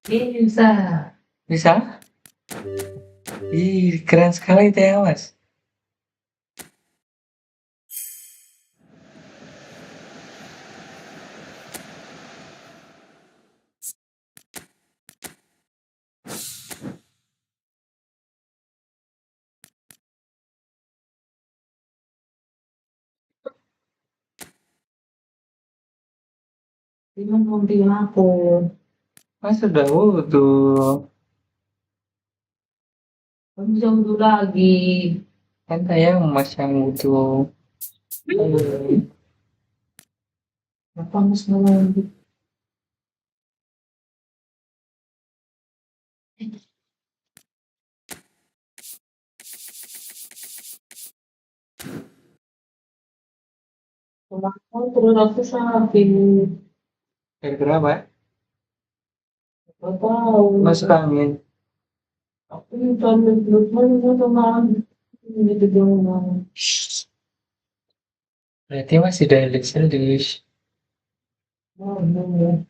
Bisa. Bisa? Ih, keren sekali itu ya, Mas. Ini belum aku. Mas sudah wudhu. Kamu bisa wudhu lagi. Kan saya Mas yang wudhu. Kenapa harus ngelanjut? Kenapa terus aku sakit? Gara-gara apa? Gak tahu. Masuk angin. Aku minta mana teman. Gitu dong. Berarti masih serius. Oh, no.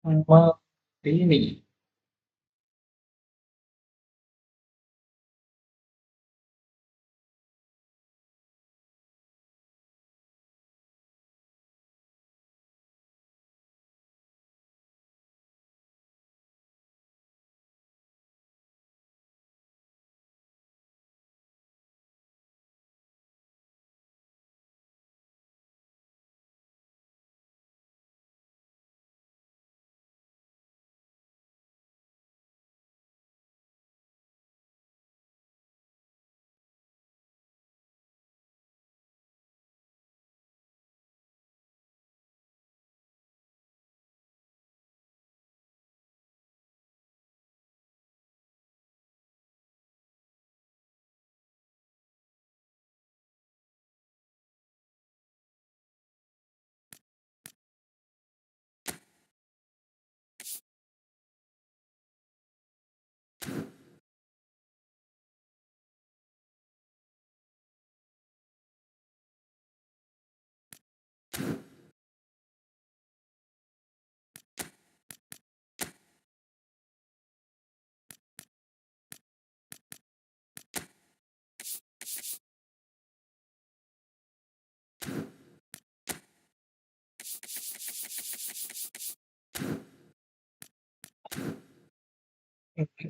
Mau ini.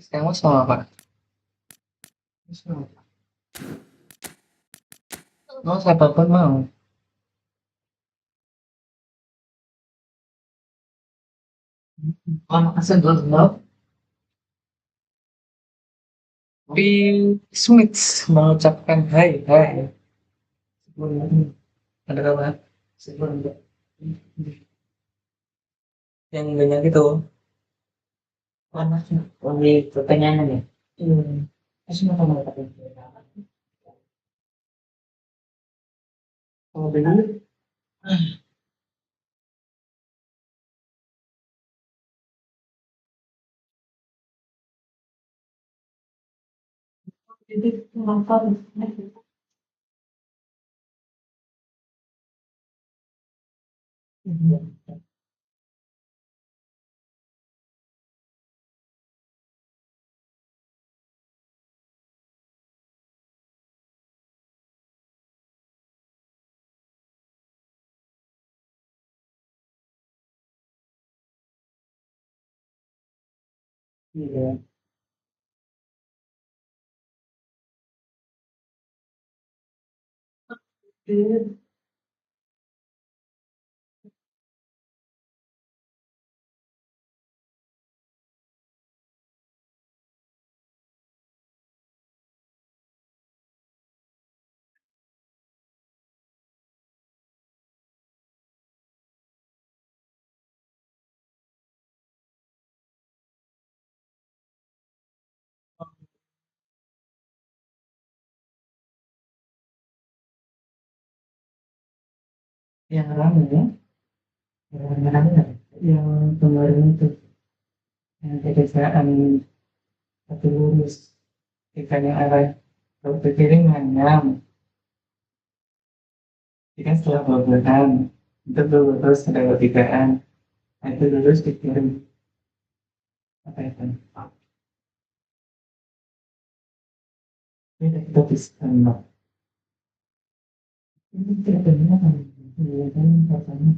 Sekarang Mas mau apa? Mau apapun mau. Anak asal Tapi Smith mengucapkan hai hai. Ada apa? Yang banyak itu. panasnya. Oleh pertanyaan ya. Masih mau ngomong apa? Kalau begitu, jadi kenapa? Iya. Yang rame ya, yang rame, yang kemarin itu, yang kebiasaan satu lurus, ikannya arah ke kiri nganyam, ikan setelah buah-buahan, itu dulu terus ada ketigaan, nah, itu lurus dikirim apa itu? Ini kita bisa tembak. Ini tidak benar kan? Iya kan katanya.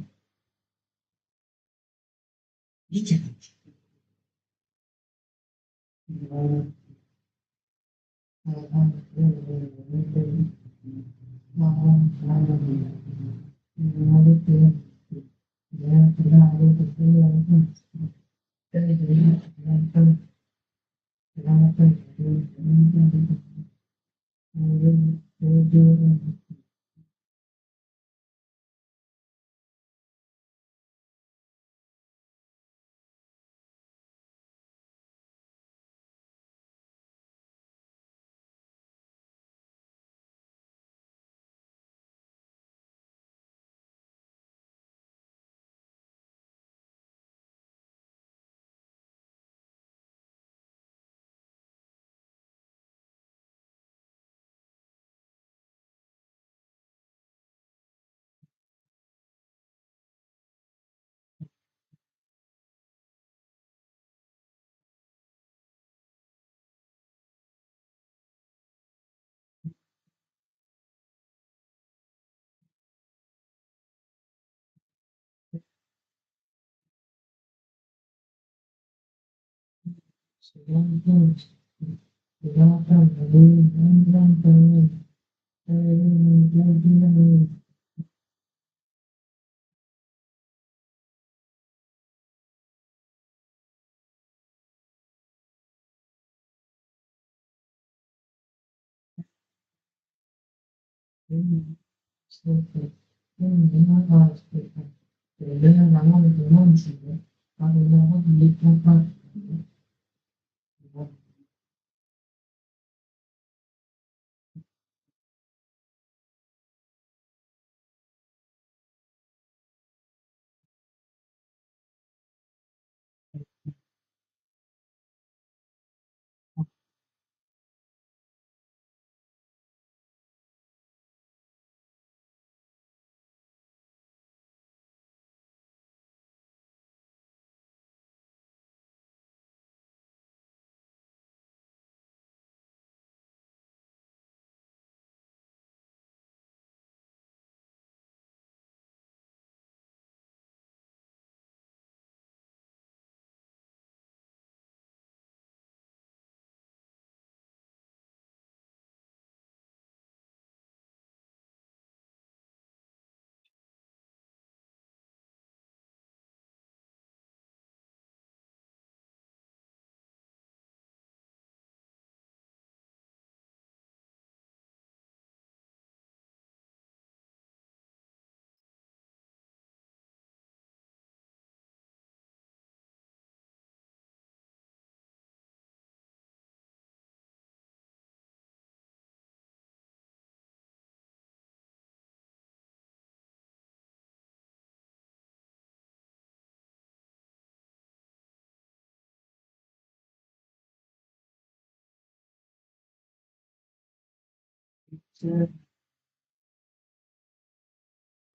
Iya.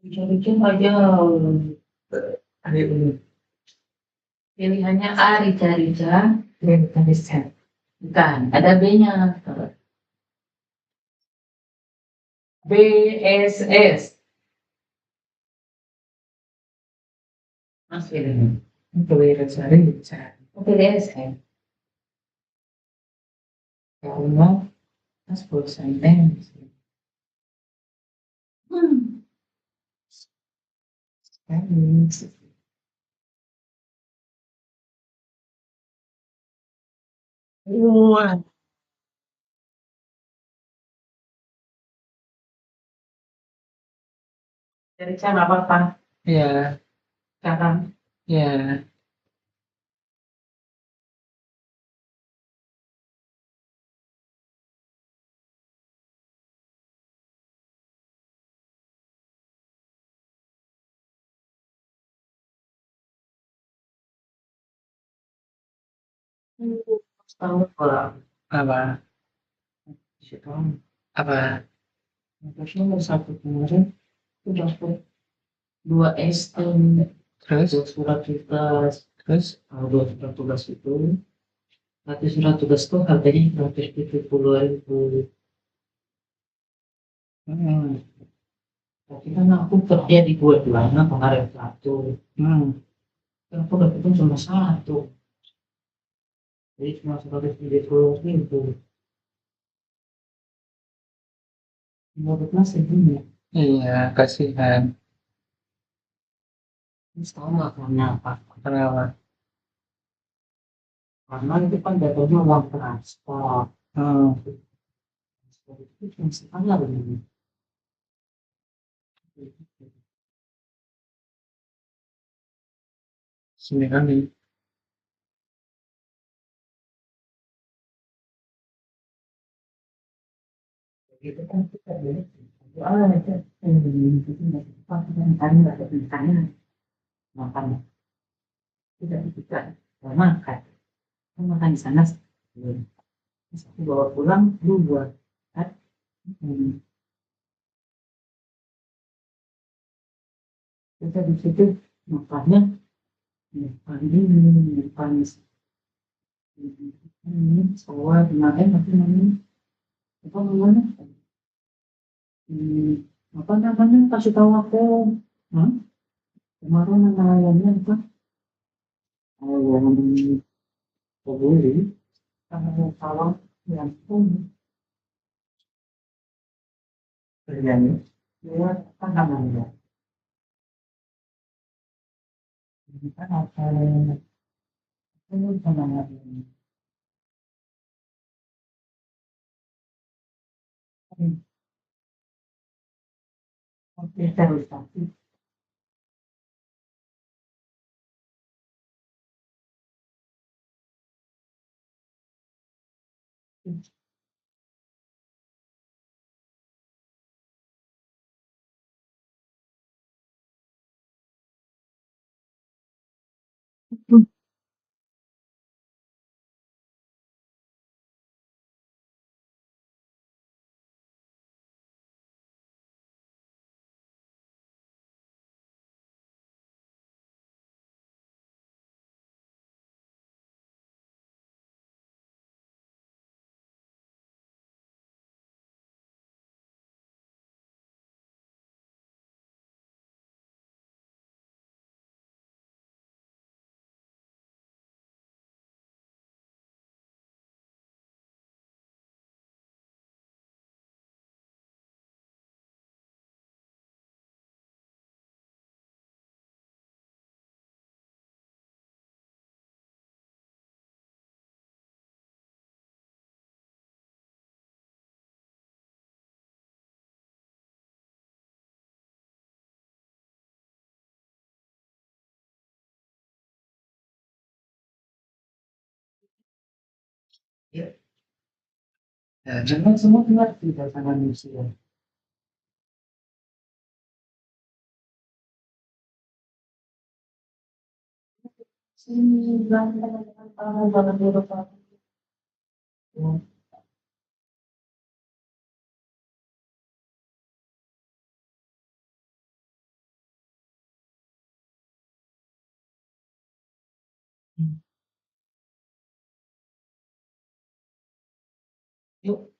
Bikin aja Ayo, Pilihannya A, rica-rica. Indonesia. Bukan, ada B-nya. BSS. Mas pilih. Kalian cari, cari. BSS. Karena Mas bosan dance. Dance. Wah, Dari cara apa-apa. ya, Sekarang. ya. Tahu kalau Apa? situ Apa? terusnya satu kemarin itu dapat 2 SN, Terus? 2 surat tugas. Terus? Kalau 2 surat tugas itu, satu surat tugas itu harganya 170.000. Hmm. Tapi kan aku kerja di dua-duanya kemarin satu. Hmm. Kan aku dapetnya cuma satu. Jadi cuma 170.000. Menurut Mas segini. Iya, kasihan. Mas tahu nggak karena apa? Kenapa? Karena itu kan dapetnya uang transport. Hmm. Transport itu cuma sekali begini. Sini kali. Itu kan kita beli. Itu itu nggak cepat kan kami nggak ada pisahnya makan tidak bisa makan kan makan di sana terus aku bawa pulang lu buat kan. Hmm. Kita di situ makannya makan ini makan ini sawah kemarin tapi namanya apa namanya apa namanya kasih tahu aku. Hah? Kemarin nama ayamnya apa ayam kebuli sama sawah yang pun terjadi dia kan namanya ini kan apa ini sama oke terus tapi Ya, jangan semua mengerti tentang manusia. Sini bilang teman-teman kamu jangan buruk aku. Yuk.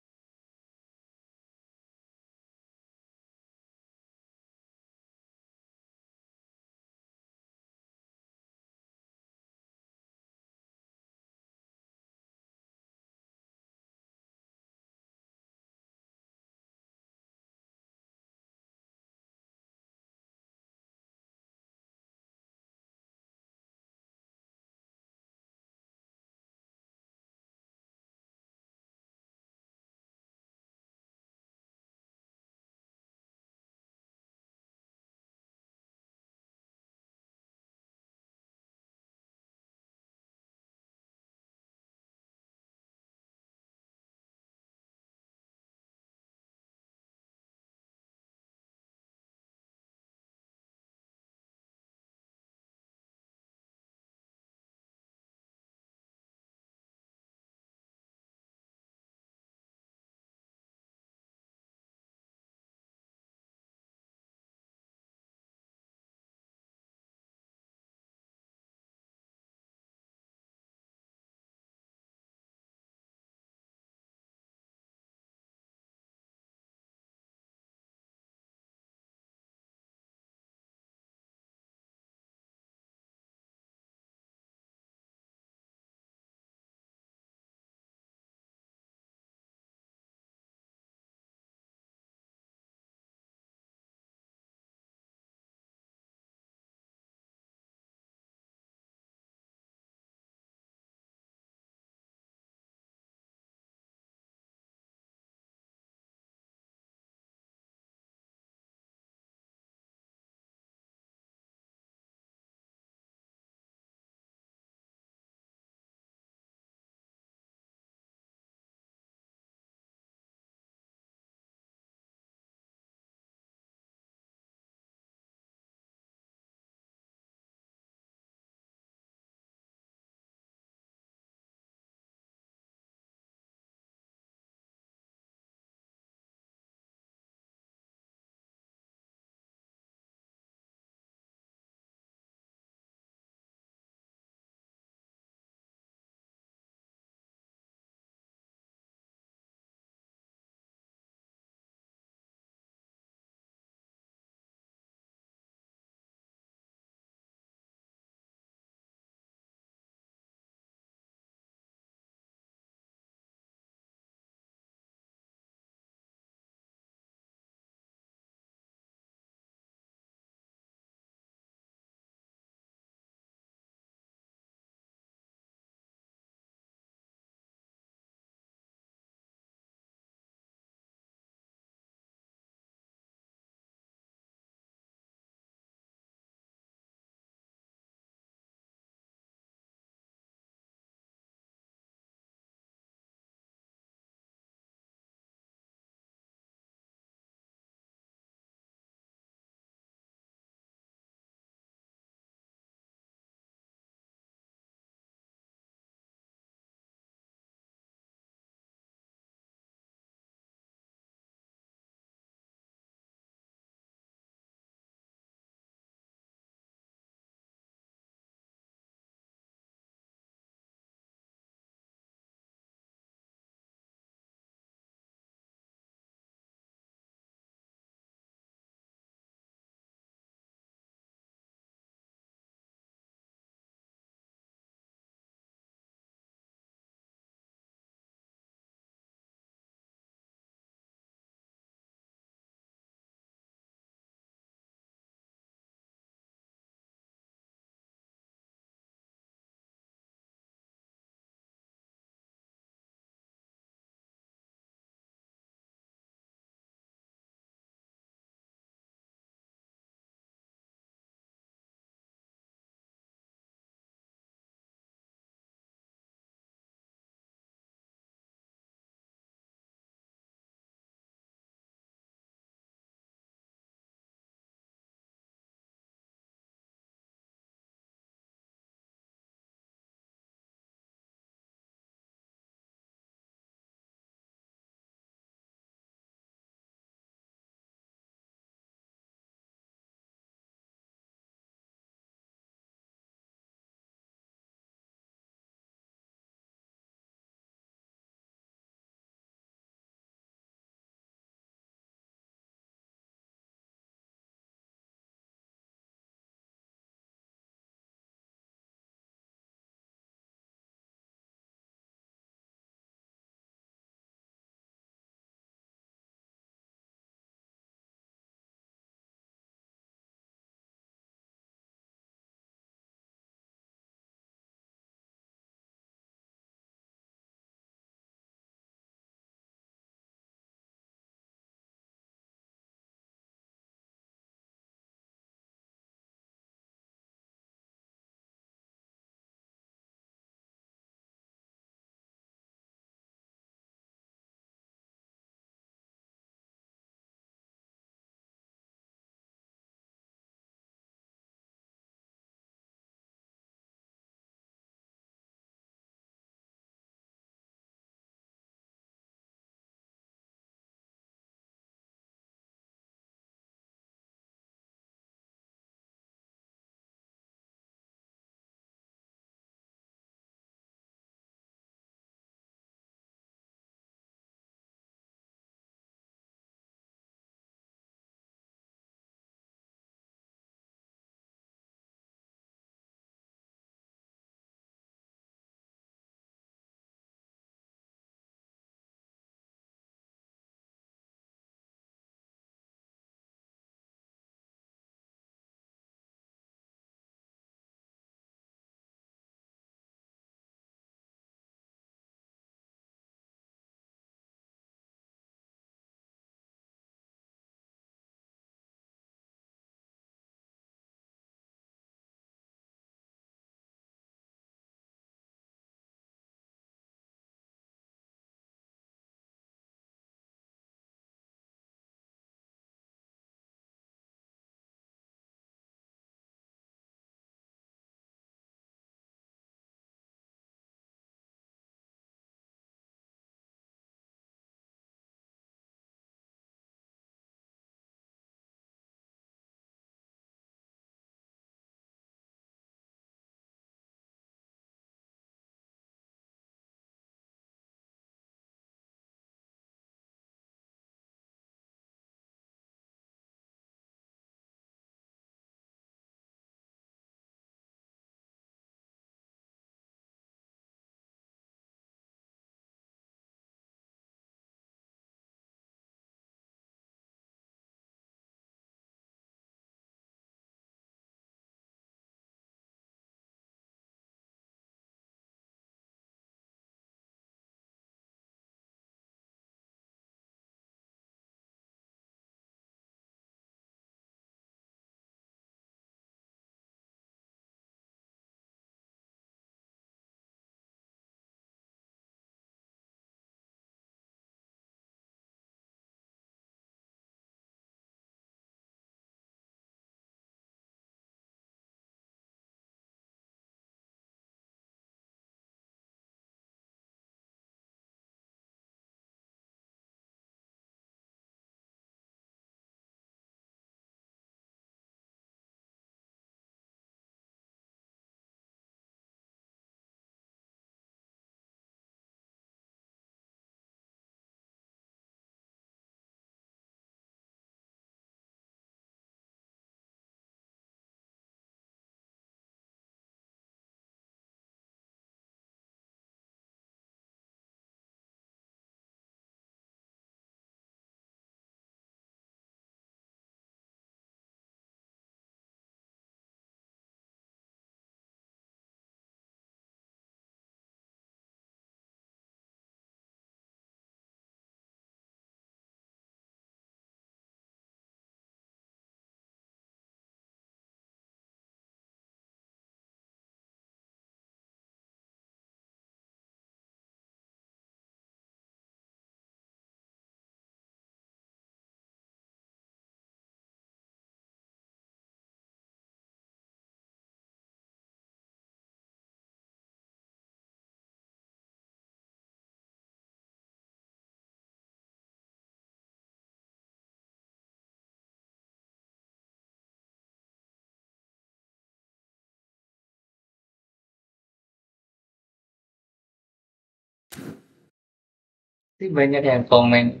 Tapi banyak yang komen,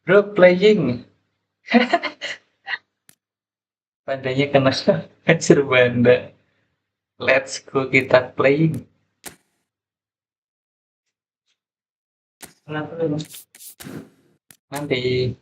"Bro, playing." Pandanya kena hancur banda. Let's go kita playing. Kenapa lu? Nanti.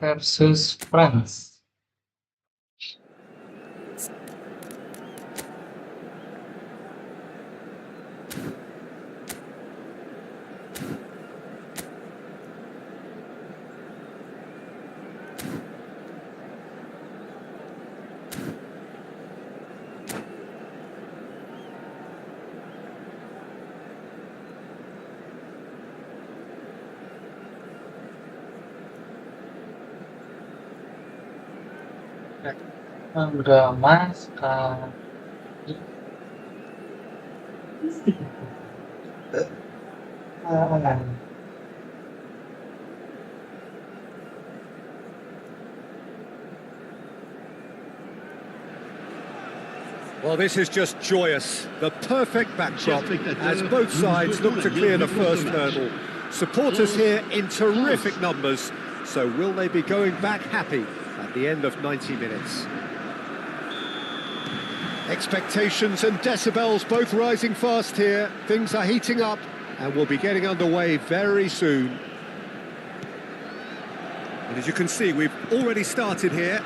Versus France. Drama sekali. Well, this is just joyous. The perfect backdrop as both sides look to clear the first hurdle. Supporters here in terrific numbers. So will they be going back happy at the end of 90 minutes? Expectations and decibels both rising fast here. Things are heating up and we'll be getting underway very soon. And as you can see, we've already started here.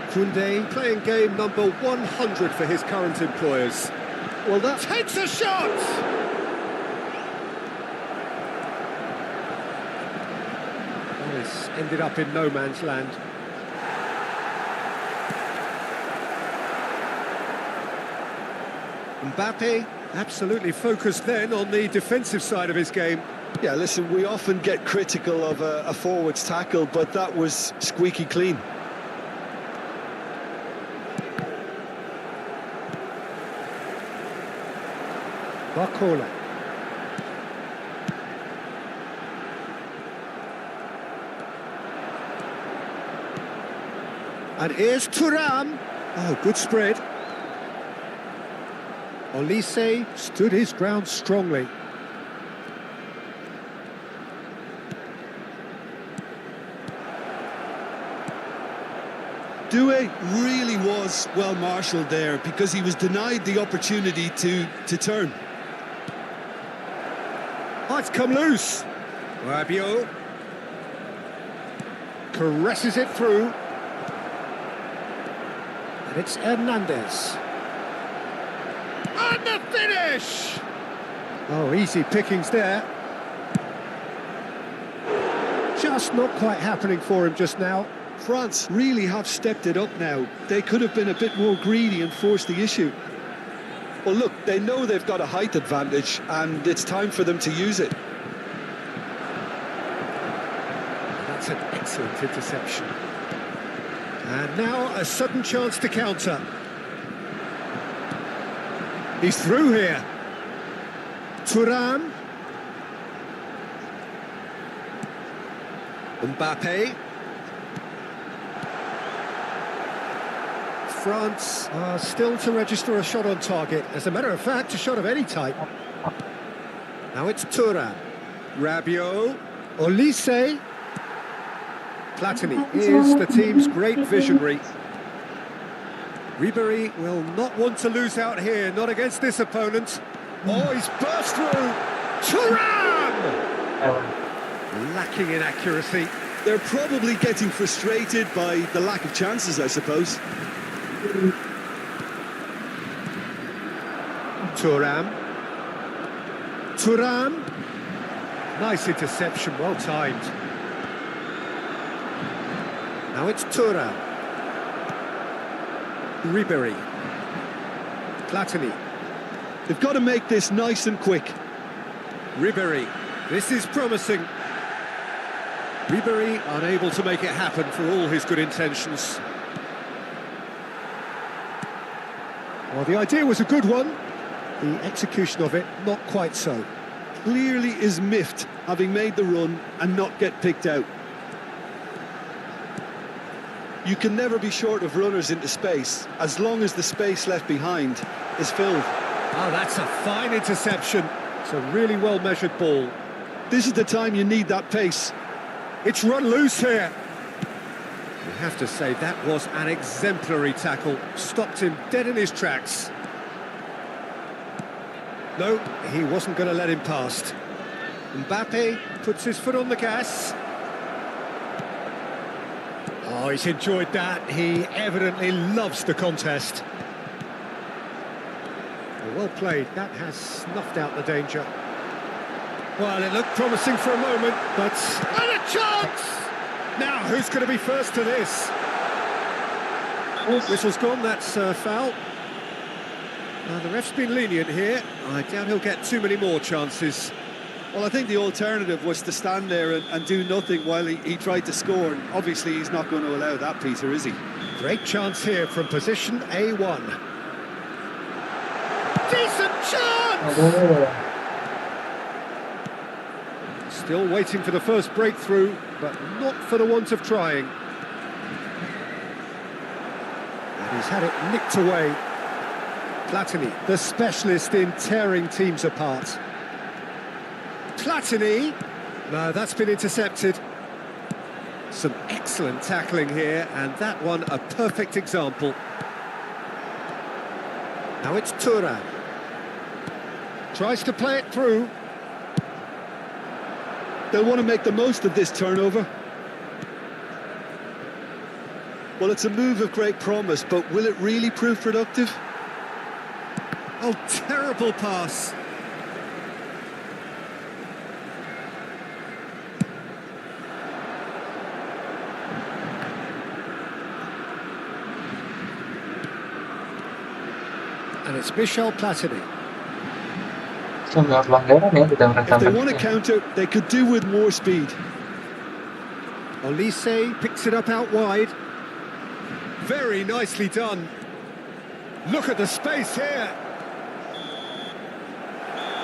Koundé playing game number 100 for his current employers. Well, that takes a shot! Well, it's ended up in no man's land. Mbappe absolutely focused then on the defensive side of his game. Yeah, listen, we often get critical of a forward's tackle, but that was squeaky clean. Barcola. And here's Thuram. Oh, good spread. Olise stood his ground strongly. Doué really was well marshalled there because he was denied the opportunity to turn. Oh, it's come loose. Rabiot caresses it through. And it's Hernandez. And the finish! Oh, easy pickings there. Just not quite happening for him just now. France really have stepped it up now. They could have been a bit more greedy and forced the issue. Well, look, they know they've got a height advantage, and it's time for them to use it. That's an excellent interception. And now a sudden chance to counter. He's through here. Thuram. Mbappe. France are still to register a shot on target. As a matter of fact, a shot of any type. Now it's Thuram. Rabiot. Olise. Platini is the team's great visionary. Ribéry will not want to lose out here, not against this opponent. Oh, he's burst through. Thuram! Lacking in accuracy. They're probably getting frustrated by the lack of chances, I suppose. Thuram. Thuram. Nice interception, well timed. Now it's Thuram. Ribéry. Platini. They've got to make this nice and quick. Ribéry. This is promising. Ribéry unable to make it happen for all his good intentions. Well, the idea was a good one. The execution of it, not quite so. Clearly is miffed, having made the run and not get picked out. You can never be short of runners into space, as long as the space left behind is filled. Oh, that's a fine interception. It's a really well-measured ball. This is the time you need that pace. It's run loose here. You have to say that was an exemplary tackle. Stopped him dead in his tracks. No, he wasn't going to let him past. Mbappe puts his foot on the gas. Oh, he's enjoyed that. He evidently loves the contest. Well played. That has snuffed out the danger. Well, it looked promising for a moment, but... And a chance! Now, who's going to be first to this? Whistle's gone, that's foul. The ref's been lenient here. I doubt he'll get too many more chances. Well, I think the alternative was to stand there and do nothing while he tried to score. And obviously, he's not going to allow that, Peter, is he? Great chance here from position A1. Decent chance! Aduh. Still waiting for the first breakthrough, but not for the want of trying. And he's had it nicked away. Platini, the specialist in tearing teams apart. Platini! No, that's been intercepted. Some excellent tackling here, and that one a perfect example. Now it's Thuram. Tries to play it through. They'll want to make the most of this turnover. Well, it's a move of great promise, but will it really prove productive? Oh, terrible pass. And it's Michel Platini. Sebenarnya pelanggaran ya tidak If they merasakan. want to counter, they could do with more speed. Olise picks it up out wide. Very nicely done. Look at the space here.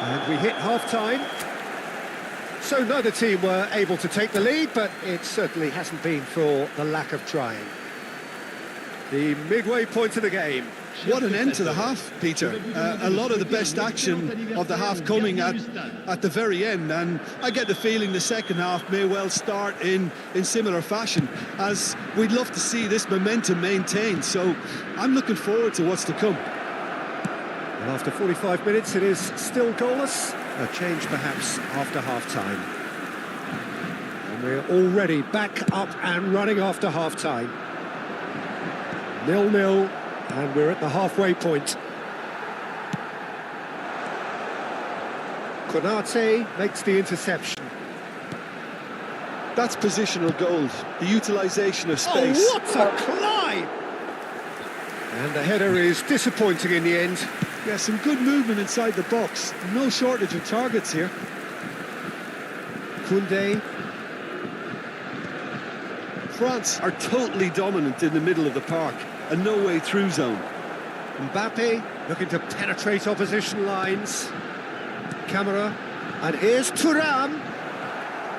And we hit half-time. So neither team were able to take the lead, but it certainly hasn't been for the lack of trying. The midway point of the game. What an end to the half, Peter. A lot of the best action of the half coming at the very end, and I get the feeling the second half may well start in similar fashion, as we'd love to see this momentum maintained, so I'm looking forward to what's to come. And after 45 minutes, it is still goalless. A change perhaps after half-time. And we're already back up and running after half-time. 0-0. And we're at the halfway point. Konate makes the interception. That's positional gold, the utilisation of space. Oh, what a climb! And the header is disappointing in the end. Yeah, some good movement inside the box. No shortage of targets here. Koundé. France are totally dominant in the middle of the park. A no-way through zone. Mbappe looking to penetrate opposition lines. Camera. And here's Thuram.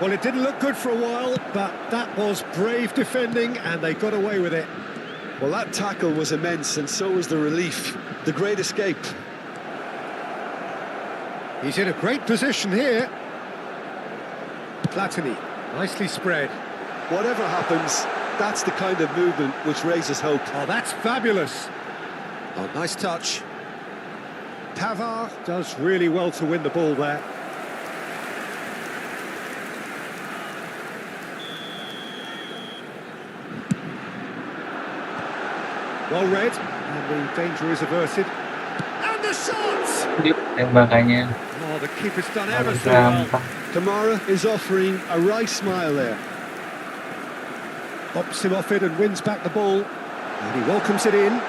Well, it didn't look good for a while, but that was brave defending, and they got away with it. Well, that tackle was immense, and so was the relief. The great escape. He's in a great position here. Platini, nicely spread. Whatever happens, that's the kind of movement which raises hope. Oh, that's fabulous. Oh, nice touch. Pavard does really well to win the ball there. Well read, and the danger is averted. And the shots! Tembakannya Oh, the keeper's done ever harus so well. gampang. Kamara is offering a wry smile there. Pops him off it and wins back the ball. And he welcomes it in.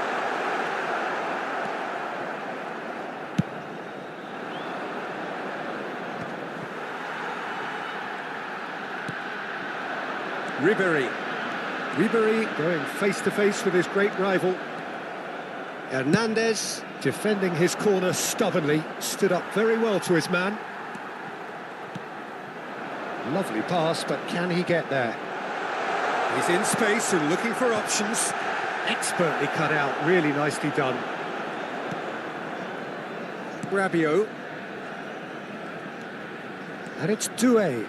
Ribéry going face-to-face with his great rival. Hernandez defending his corner stubbornly, stood up very well to his man. Lovely pass, but can he get there? He's in space and looking for options. Expertly cut out, really nicely done. Rabiot. And it's Doué.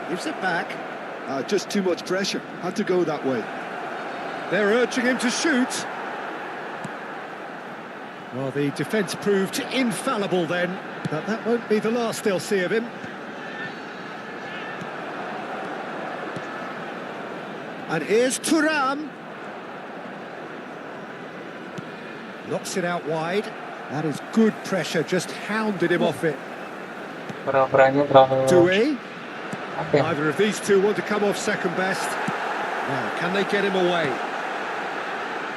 Gives it back. Just too much pressure. Had to go that way. They're urging him to shoot. Well, the defence proved infallible then, but that won't be the last they'll see of him. And here's Thuram. Knocks it out wide. That is good pressure, just hounded him off it. Peran-perannya terlalu Doué. apa ya? Neither of these two want to come off second best. Now, can they get him away?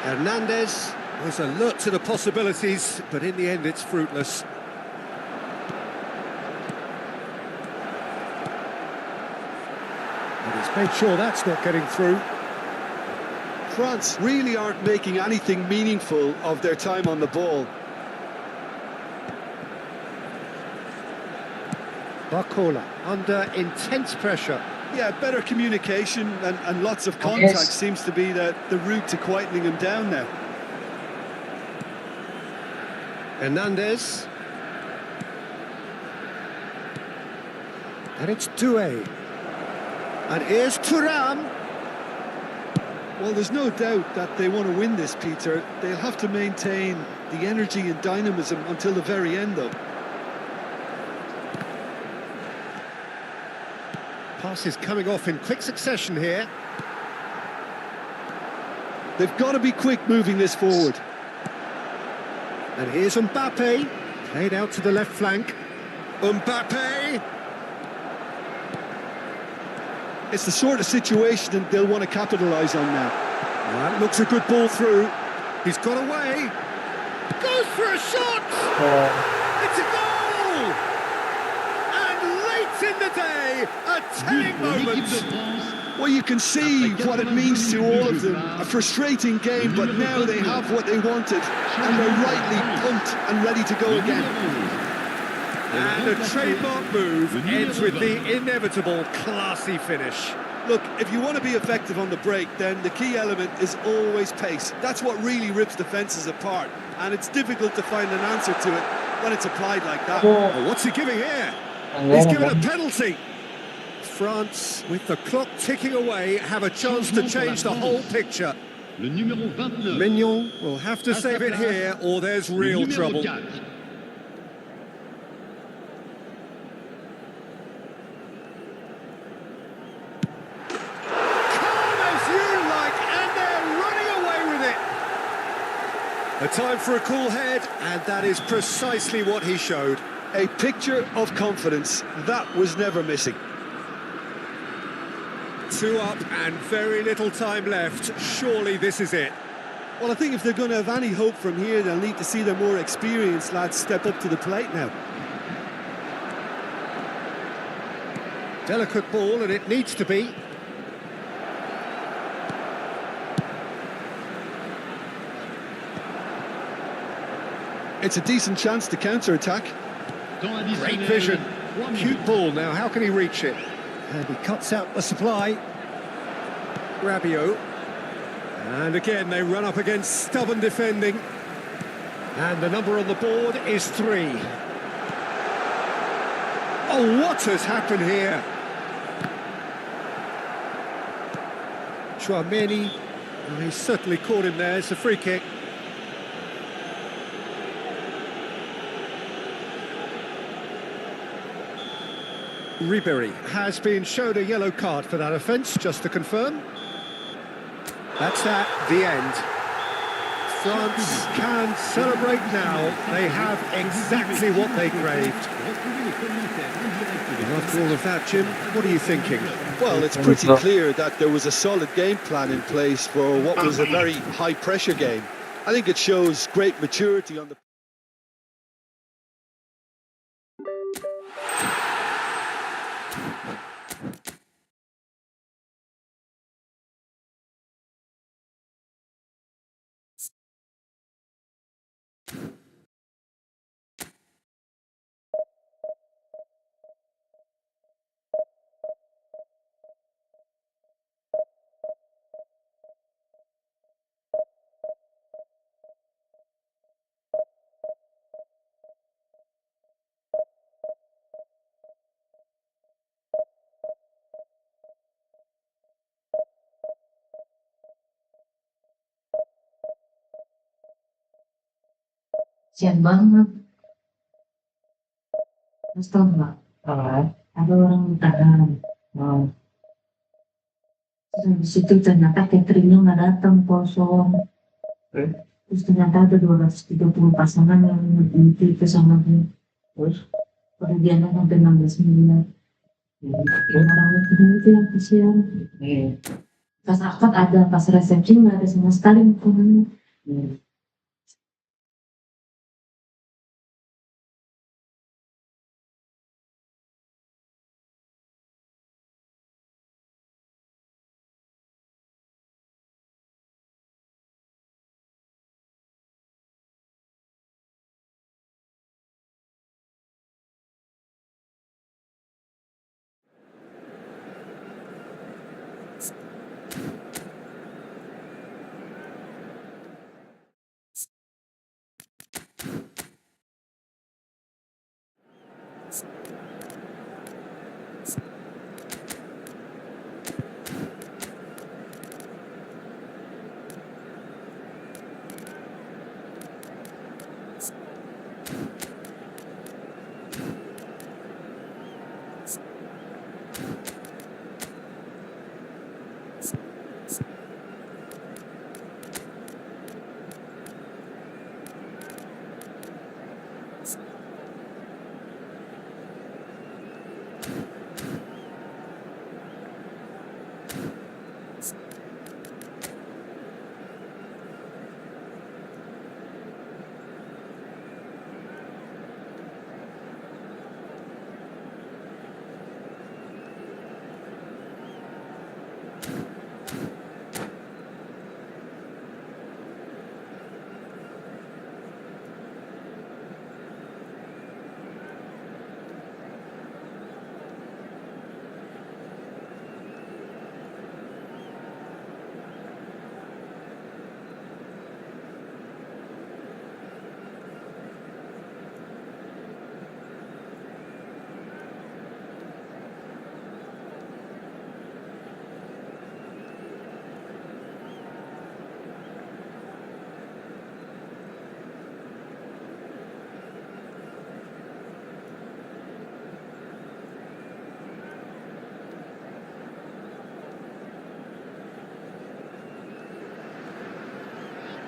Hernandez was alert to the possibilities, but in the end it's fruitless. And he's made sure that's not getting through. France really aren't making anything meaningful of their time on the ball. Barcola under intense pressure. Yeah, better communication and lots of contact Yes. seems to be the route to quietening him down now. Hernandez. And it's Doué. And here's Thuram. Well, there's no doubt that they want to win this, Peter. They'll have to maintain the energy and dynamism until the very end, though. Passes coming off in quick succession here. They've got to be quick moving this forward. And here's Mbappe. Played out to the left flank. Mbappe. It's the sort of situation that they'll want to capitalise on now. That looks a good ball through. He's got away. Goes for a shot. It's a goal. And late in the day, a telling moment. Well, you can see what it means to all of them. A frustrating game, but now they have what they wanted. And they're rightly pumped and ready to go again. And a trademark move ends with the inevitable classy finish. Look, if you want to be effective on the break, then the key element is always pace. That's what really rips defences apart. And it's difficult to find an answer to it when it's applied like that. Oh, what's he giving here? He's given a penalty. France, with the clock ticking away, have a chance to change the whole picture. Mignon will have to save it here, or there's real trouble. A time for a cool head, and that is precisely what he showed. A picture of confidence. That was never missing. 2 up and very little time left. Surely this is it. Well, I think if they're going to have any hope from here, they'll need to see their more experienced lads step up to the plate now. Delicate ball, and it needs to be. It's a decent chance to counter-attack. Great vision. Cute ball now. How can he reach it? And he cuts out the supply. Rabiot. And again, they run up against stubborn defending. And the number on the board is 3. Oh, what has happened here? Chouameni. Oh, he certainly caught him there. It's a free kick. Ribéry has been shown a yellow card for that offence, just to confirm. That's that, the end. France can celebrate now. They have exactly what they craved. And after all of that, Jim, what are you thinking? Well, it's pretty clear that there was a solid game plan in place for what was a very high-pressure game. I think it shows great maturity on the... Sian banget. Terus tau nggak? Ada orang tahan. Terus habis itu ternyata cateringnya nggak datang, kosong. Terus ternyata ada 230 pasangan yang mengikuti sama dia. Terus? Kerugiannya sampai 16 miliar. Yang orang itu yang kasihan. Pas akad ada, pas resepsi nggak ada sama sekali hukumannya.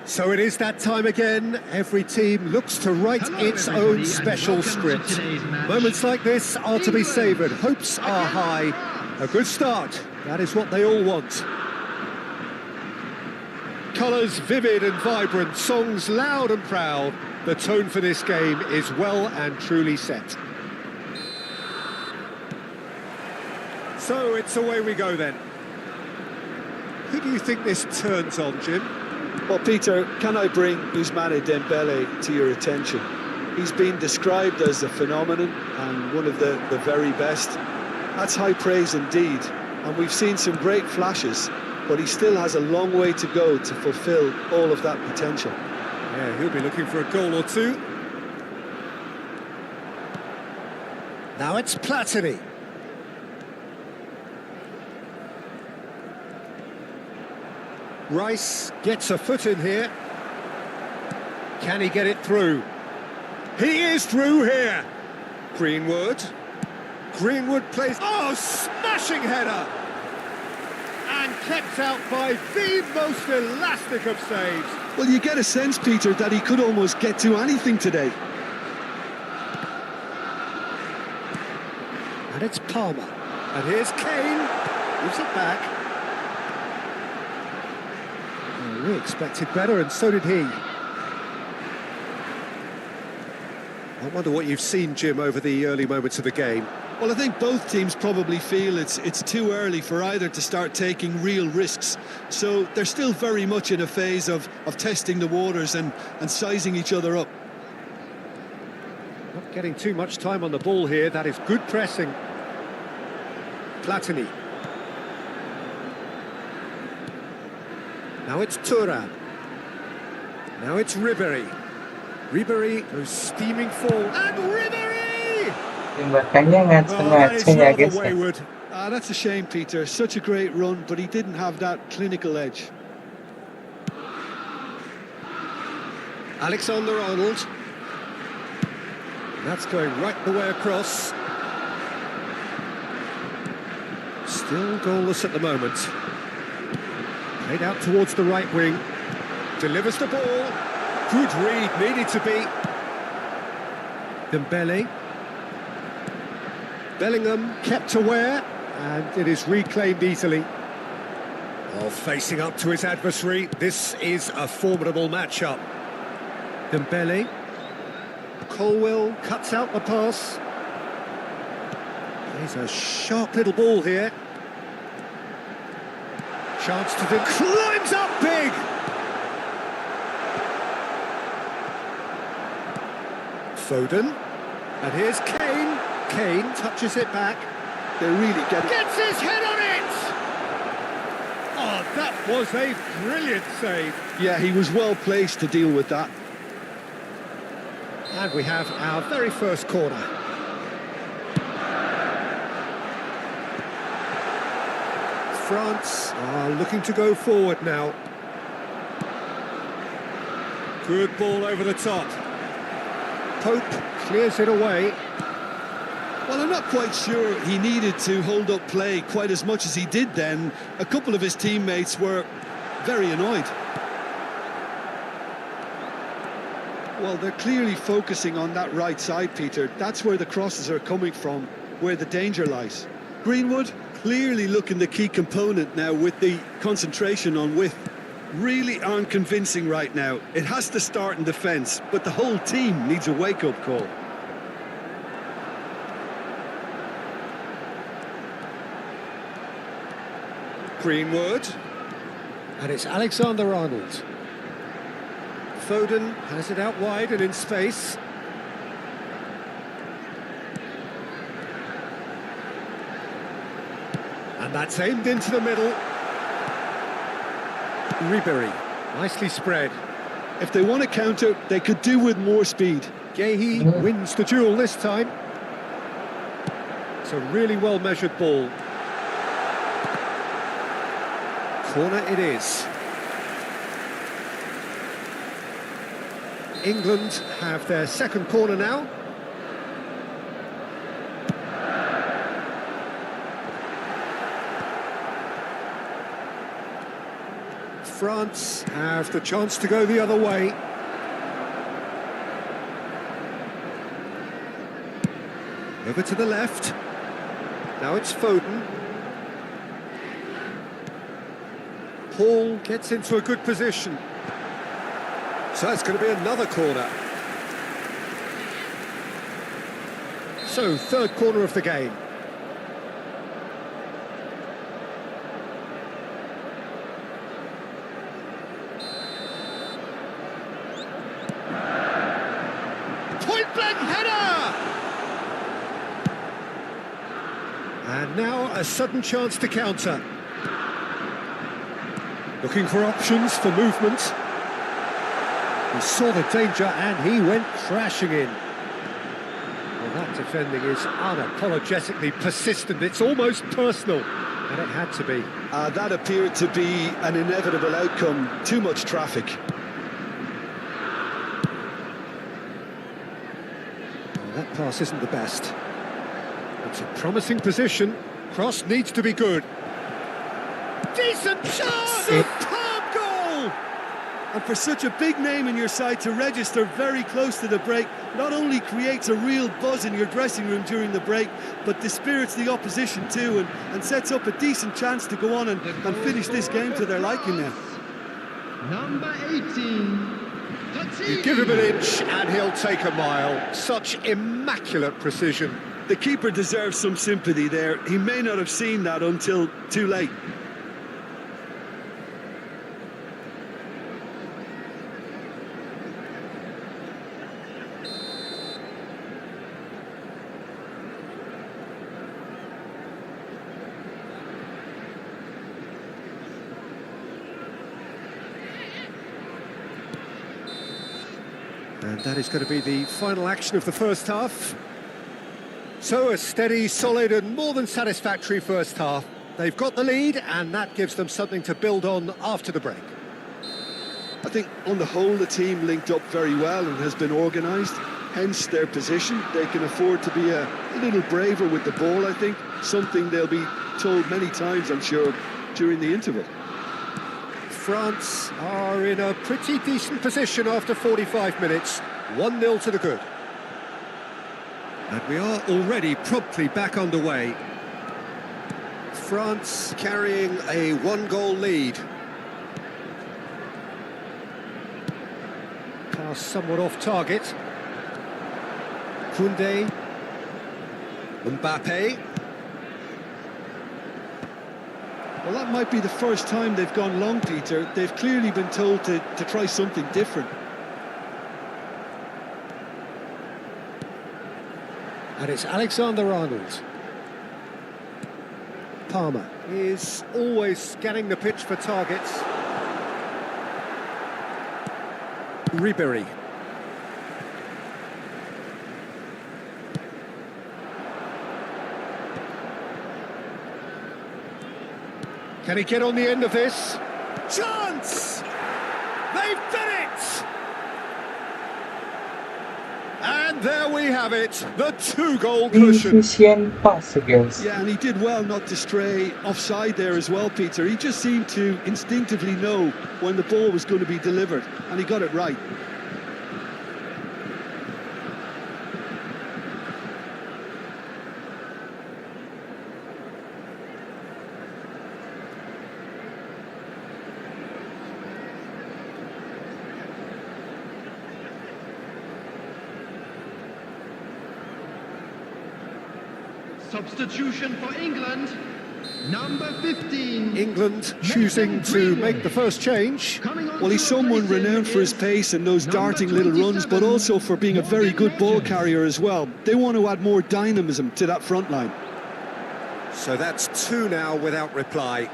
So it is that time again. Every team looks to write its own special script. Moments like this are to be savoured. Hopes are high. A good start. That is what they all want. Colours vivid and vibrant, songs loud and proud. The tone for this game is well and truly set. So it's away we go then. Who do you think this turns on, Jim? Well, Peter, can I bring Ousmane Dembele to your attention? He's been described as a phenomenon and one of the very best. That's high praise indeed. And we've seen some great flashes, but he still has a long way to go to fulfill all of that potential. Yeah, he'll be looking for a goal or two. Now it's Platini. Rice gets a foot in here. Can he get it through? He is through here. Greenwood. Greenwood plays... Oh, smashing header! And kept out by the most elastic of saves. Well, you get a sense, Peter, that he could almost get to anything today. And it's Palmer. And here's Kane. Gives it back. We expected better, and so did he. I wonder what you've seen, Jim, over the early moments of the game. Well, I think both teams probably feel it's too early for either to start taking real risks. So they're still very much in a phase of testing the waters and sizing each other up. Not getting too much time on the ball here. That is good pressing. Platini. Now it's Thuram. Now it's Ribéry. Ribéry goes steaming forward. And Ribéry! Tembakannya nggak Oh, that sengaja is ya rather guys ya. wayward. That's a shame, Peter. Such a great run, but he didn't have that clinical edge. Alexander-Arnold. That's going right the way across. Still goalless at the moment. Played out towards the right wing. Delivers the ball. Good read, needed to be. Dembele. Bellingham kept aware, and it is reclaimed easily. Oh, facing up to his adversary, this is a formidable matchup. Dembele. Colwill cuts out the pass. There's a sharp little ball here. Chance to climbs up big. Foden. And here's Kane. Kane touches it back. They're really getting... Gets his head on it! Oh, that was a brilliant save. Yeah, he was well placed to deal with that. And we have our very first corner. France are looking to go forward now. Good ball over the top. Pope clears it away. Well, I'm not quite sure he needed to hold up play quite as much as he did then. A couple of his teammates were very annoyed. Well, they're clearly focusing on that right side, Peter. That's where the crosses are coming from, where the danger lies. Greenwood clearly looking the key component now with the concentration on width. Really aren't convincing right now. It has to start in defence, but the whole team needs a wake-up call. Greenwood. And it's Alexander-Arnold. Foden has it out wide and in space. And that's aimed into the middle. Ribery, nicely spread. If they want to counter, they could do with more speed. Gehi wins the duel this time. It's a really well-measured ball. Corner it is. England have their second corner now. France have the chance to go the other way. Over to the left. Now it's Foden. Paul gets into a good position. So it's going to be another corner. So, third corner of the game. Point-blank header! And now a sudden chance to counter. Looking for options for movement. He saw the danger and he went crashing in. Well, that defending is unapologetically persistent. It's almost personal, and it had to be. That appeared to be an inevitable outcome. Too much traffic. Well, that pass isn't the best. It's a promising position. Cross needs to be good. Decent chance! A palm goal! And for such a big name in your side to register very close to the break, not only creates a real buzz in your dressing room during the break, but dispirits the opposition too, and sets up a decent chance to go on and finish this game to their liking now. Number 18. You give him an inch and he'll take a mile. Such immaculate precision. The keeper deserves some sympathy there. He may not have seen that until too late. And that is going to be the final action of the first half. So a steady, solid and more than satisfactory first half. They've got the lead and that gives them something to build on after the break. I think on the whole the team linked up very well and has been organised, hence their position. They can afford to be a little braver with the ball, I think. Something they'll be told many times, I'm sure, during the interval. France are in a pretty decent position after 45 minutes. 1-0 to the good. And we are already promptly back underway. France carrying a 1-goal lead. Pass somewhat off target. Koundé. Mbappe. Well, that might be the first time they've gone long, Peter. They've clearly been told to try something different. And it's Alexander-Arnold. Palmer is always scanning the pitch for targets. Ribery. Can he get on the end of this? Chance! They've done it! And there we have it, the 2-goal cushion. Efficient pass against. Yeah, and he did well not to stray offside there as well, Peter. He just seemed to instinctively know when the ball was going to be delivered, and he got it right. Substitution for England. Number 15. England choosing to make the first change. Well, he's someone renowned for his pace and those darting little runs, but also for being a very good ball carrier as well. They want to add more dynamism to that front line. So that's 2 now without reply.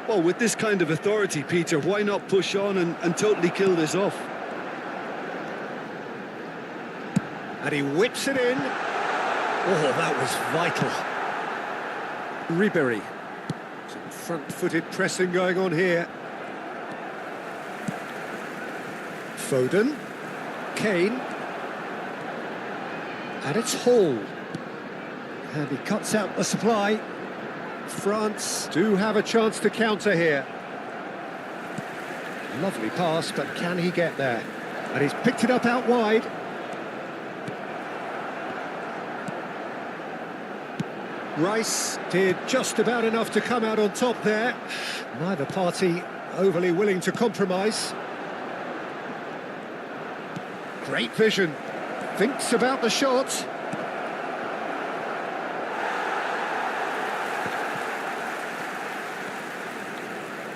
Well, with this kind of authority, Peter, why not push on and totally kill this off? And he whips it in. Oh, that was vital. Ribery. Some front-footed pressing going on here. Foden. Kane. And it's Hall. And he cuts out the supply. France do have a chance to counter here. Lovely pass, but can he get there? And he's picked it up out wide. Rice did just about enough to come out on top there. Neither party overly willing to compromise. Great vision. Thinks about the shot.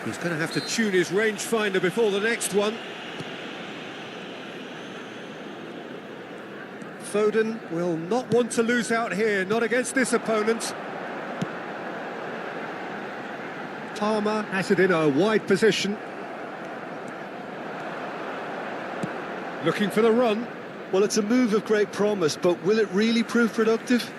He's going to have to tune his rangefinder before the next one. Foden will not want to lose out here, not against this opponent. Palmer has it in a wide position. Looking for the run. Well, it's a move of great promise, but will it really prove productive?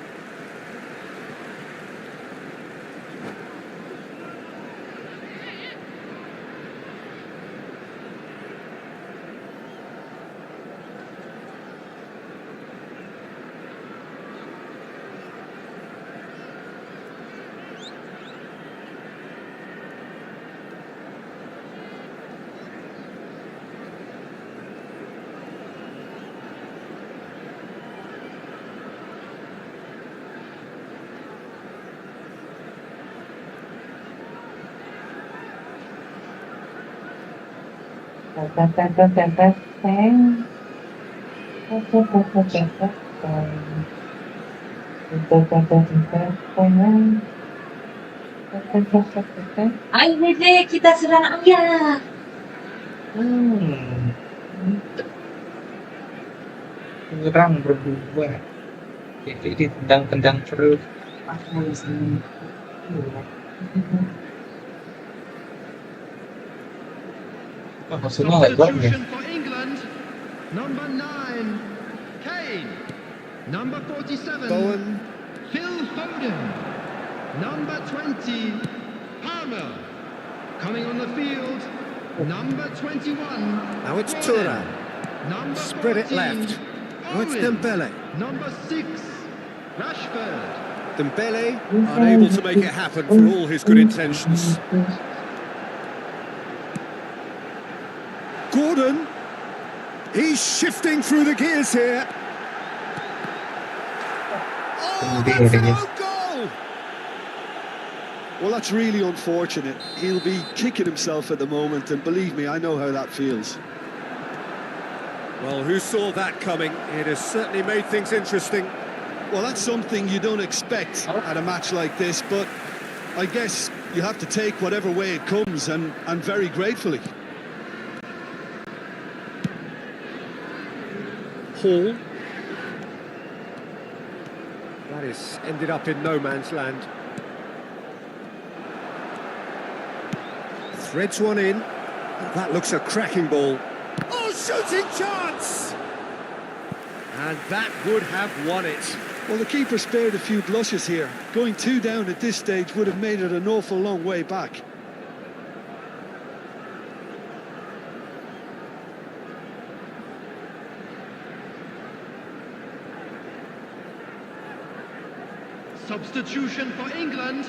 Ayo deh, kita serang aja. Kurang berdua. Jadi tendang-tendang terus. Maksudnya nggak gol ya? Substitution for England. Number 9. Kane. Number 47. Bowen. Phil Foden. Number 20. Palmer. Coming on the field. Number 21. Now it's Foden. Thuram. Number Spread it 14, left. Now it's Owen. Dembele. Number 6. Rashford. Dembele unable to make it happen for all his good intentions. Gordon. He's shifting through the gears here. Oh, that's an own goal! Well, that's really unfortunate. He'll be kicking himself at the moment, and believe me, I know how that feels. Well, who saw that coming? It has certainly made things interesting. Well, that's something you don't expect at a match like this, but I guess you have to take whatever way it comes, and very gratefully. Hall. That is ended up in no man's land. Threads one in. That looks a cracking ball. Oh, shooting chance! And that would have won it. Well, the keeper spared a few blushes here. Going 2 down at this stage would have made it an awful long way back. Substitution for England.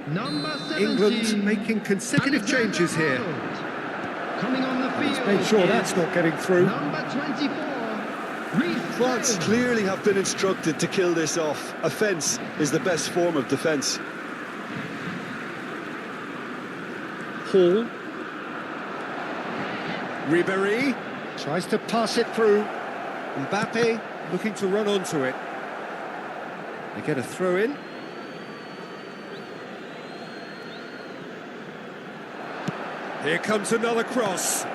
Number 17. England making consecutive changes here. Coming on the field. Make sure that's not getting through. Number 24. France clearly have been instructed to kill this off. Offence is the best form of defence. Hall. Ribery tries to pass it through. Mbappe looking to run onto it. They get a throw in. Here comes another cross.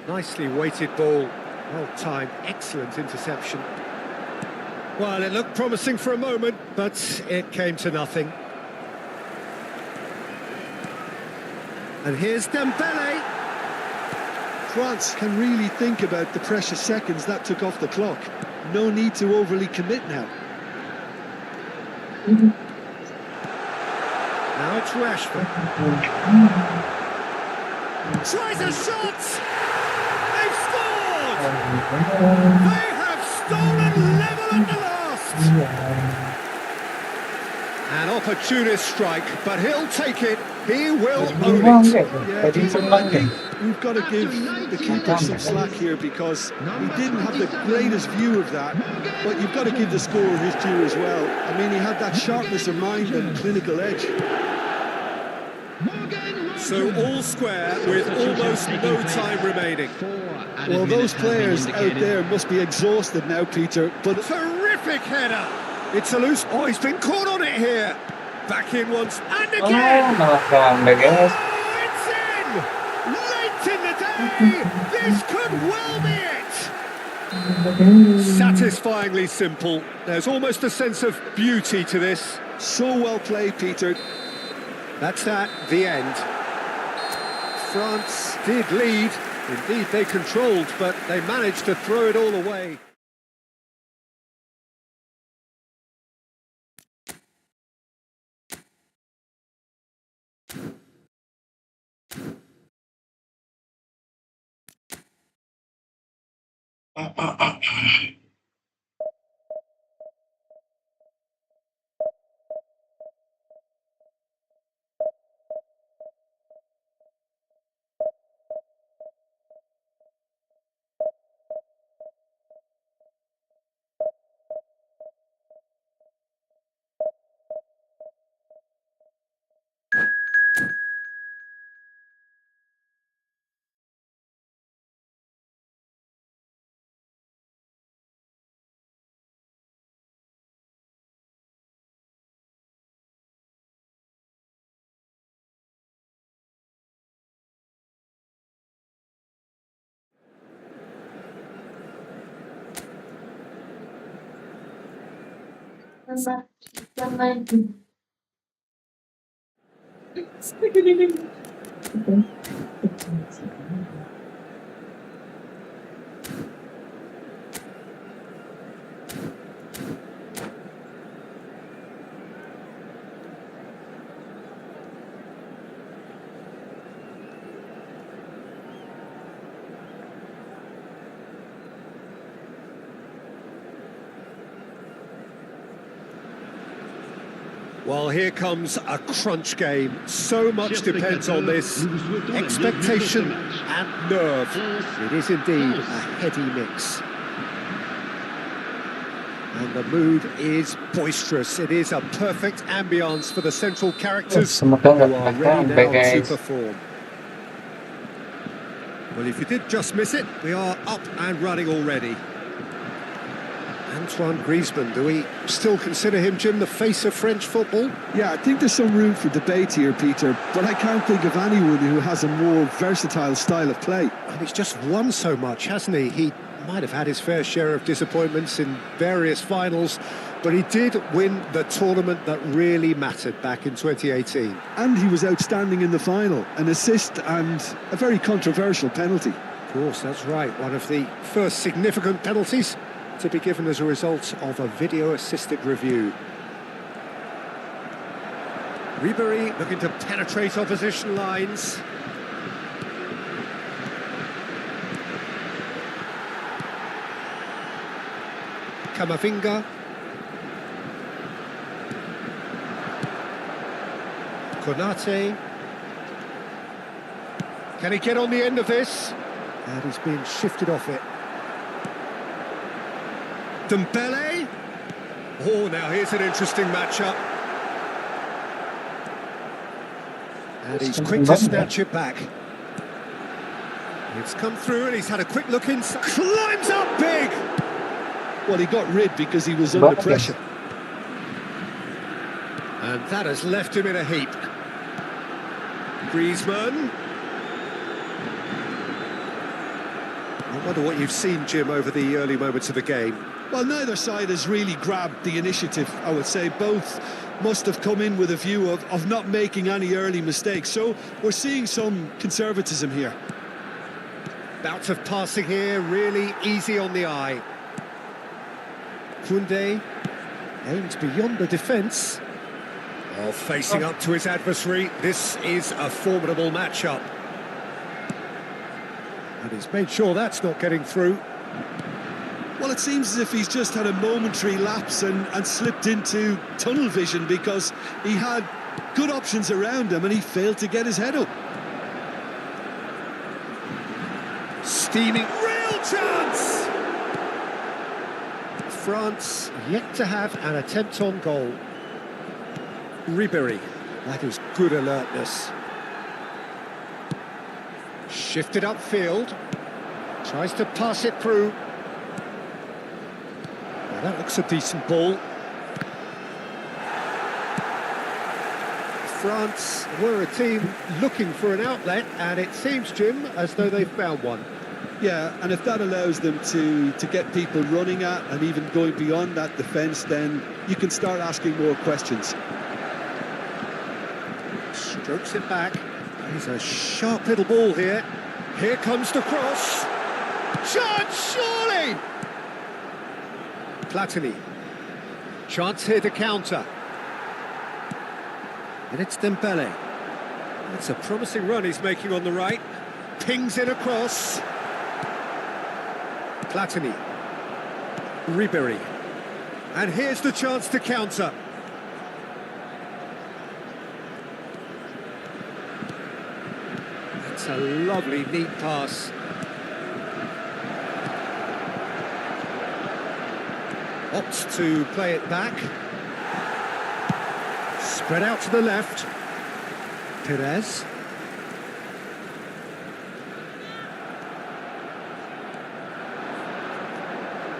Nicely weighted ball. Well timed, excellent interception. Well, it looked promising for a moment, but it came to nothing. And here's Dembele. France can really think about the precious seconds that took off the clock. No need to overly commit now. Now it's Rashford. Tries a shot! They've scored! They have stolen level at the last! An opportunist strike, but he'll take it. He will own it. We've got to give the keeper some slack here because he didn't have the greatest view of that, but you've got to give the scorer his due as well. I mean, he had that sharpness of mind and clinical edge. So all square with almost no time remaining. Well, those players out there must be exhausted now, Peter, but Terrific header! It's a loose... Oh, he's been caught on it here! Back in once, and Oh, again! malah ganda guys. Oh, it's in! Late in the day! This could well be it! Satisfyingly simple. There's almost a sense of beauty to this. so well played, Peter. That's that, the end. France did lead. Indeed, they controlled, but they managed to throw it all away. Well, here comes a crunch game. So much depends on this. Expectation and nerve. It is indeed a heady mix. And the mood is boisterous. It is a perfect ambience for the central characters who Semoga are nggak ready sampai now to guys. perform. Well, if you did just miss it, we are up and running already. Antoine Griezmann, do we still consider him, Jim, the face of French football? Yeah, I think there's some room for debate here, Peter, but I can't think of anyone who has a more versatile style of play. And he's just won so much, hasn't he? He might have had his fair share of disappointments in various finals, but he did win the tournament that really mattered back in 2018. And he was outstanding in the final, an assist and a very controversial penalty. Of course, that's right. One of the first significant penalties to be given as a result of a video-assisted review. Ribéry looking to penetrate opposition lines. Camavinga. Konate. Can he get on the end of this? And he's being shifted off it. Dembele. Oh, now here's an interesting matchup. And he's quick to snatch it back. It's come through and he's had a quick look in. Climbs up big! Well, he got rid because he was under pressure. And that has left him in a heap. Griezmann. I wonder what you've seen, Jim, over the early moments of the game. Well, neither side has really grabbed the initiative, I would say. Both must have come in with a view of not making any early mistakes. So we're seeing some conservatism here. Bouts of passing here, really easy on the eye. Koundé aims beyond the defence. While facing up to his adversary, this is a formidable matchup. And he's made sure that's not getting through. Well, it seems as if he's just had a momentary lapse and slipped into tunnel vision because he had good options around him and he failed to get his head up. Steaming, real chance! France yet to have an attempt on goal. Ribéry, that is good alertness. Shifted upfield, tries to pass it through. Well, that looks a decent ball. France were a team looking for an outlet, and it seems, Jim, as though they've found one. Yeah, and if that allows them to get people running at and even going beyond that defence, then you can start asking more questions. Strokes it back. He's a sharp little ball here. Here comes the cross. Chance, surely! Platini. Chance here to counter. And it's Dembele. That's a promising run he's making on the right. Pings it across. Platini. Ribéry. And here's the chance to counter. That's a lovely, neat pass. Opts to play it back. Spread out to the left. Perez.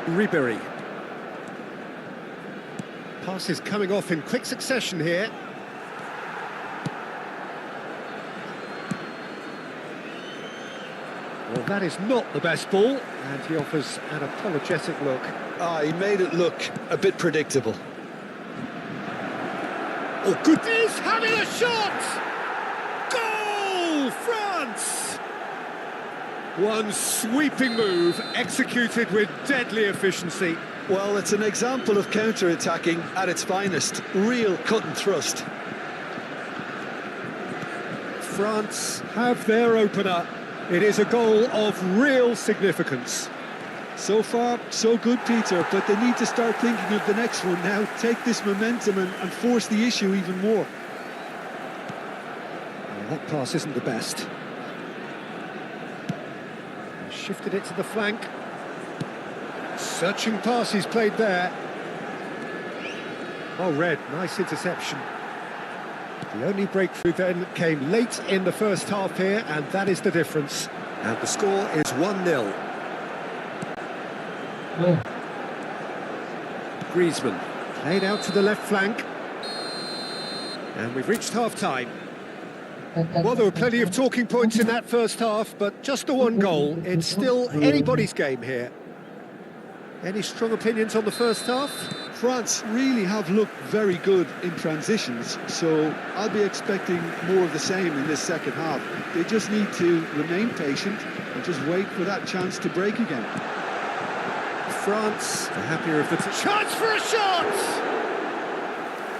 Ribéry. Pass is coming off in quick succession here. Well, that is not the best ball, and he offers an apologetic look. He made it look a bit predictable. Oh, good! He's having a shot! Goal, France! One sweeping move, executed with deadly efficiency. Well, it's an example of counter-attacking at its finest. Real cut and thrust. France have their opener. It is a goal of real significance. So far, so good, Peter, but they need to start thinking of the next one now. Take this momentum and force the issue even more. Well, that pass isn't the best. Shifted it to the flank. Searching pass he's played there. Oh, Red, nice interception. The only breakthrough then came late in the first half here, and that is the difference. And the score is 1-0. Griezmann played out to the left flank. And we've reached half-time. Well, there were plenty of talking points in that first half, but just the one goal. It's still anybody's game here. Any strong opinions on the first half? France really have looked very good in transitions, so I'll be expecting more of the same in this second half. They just need to remain patient and just wait for that chance to break again. France are happier if it's a chance for a shot!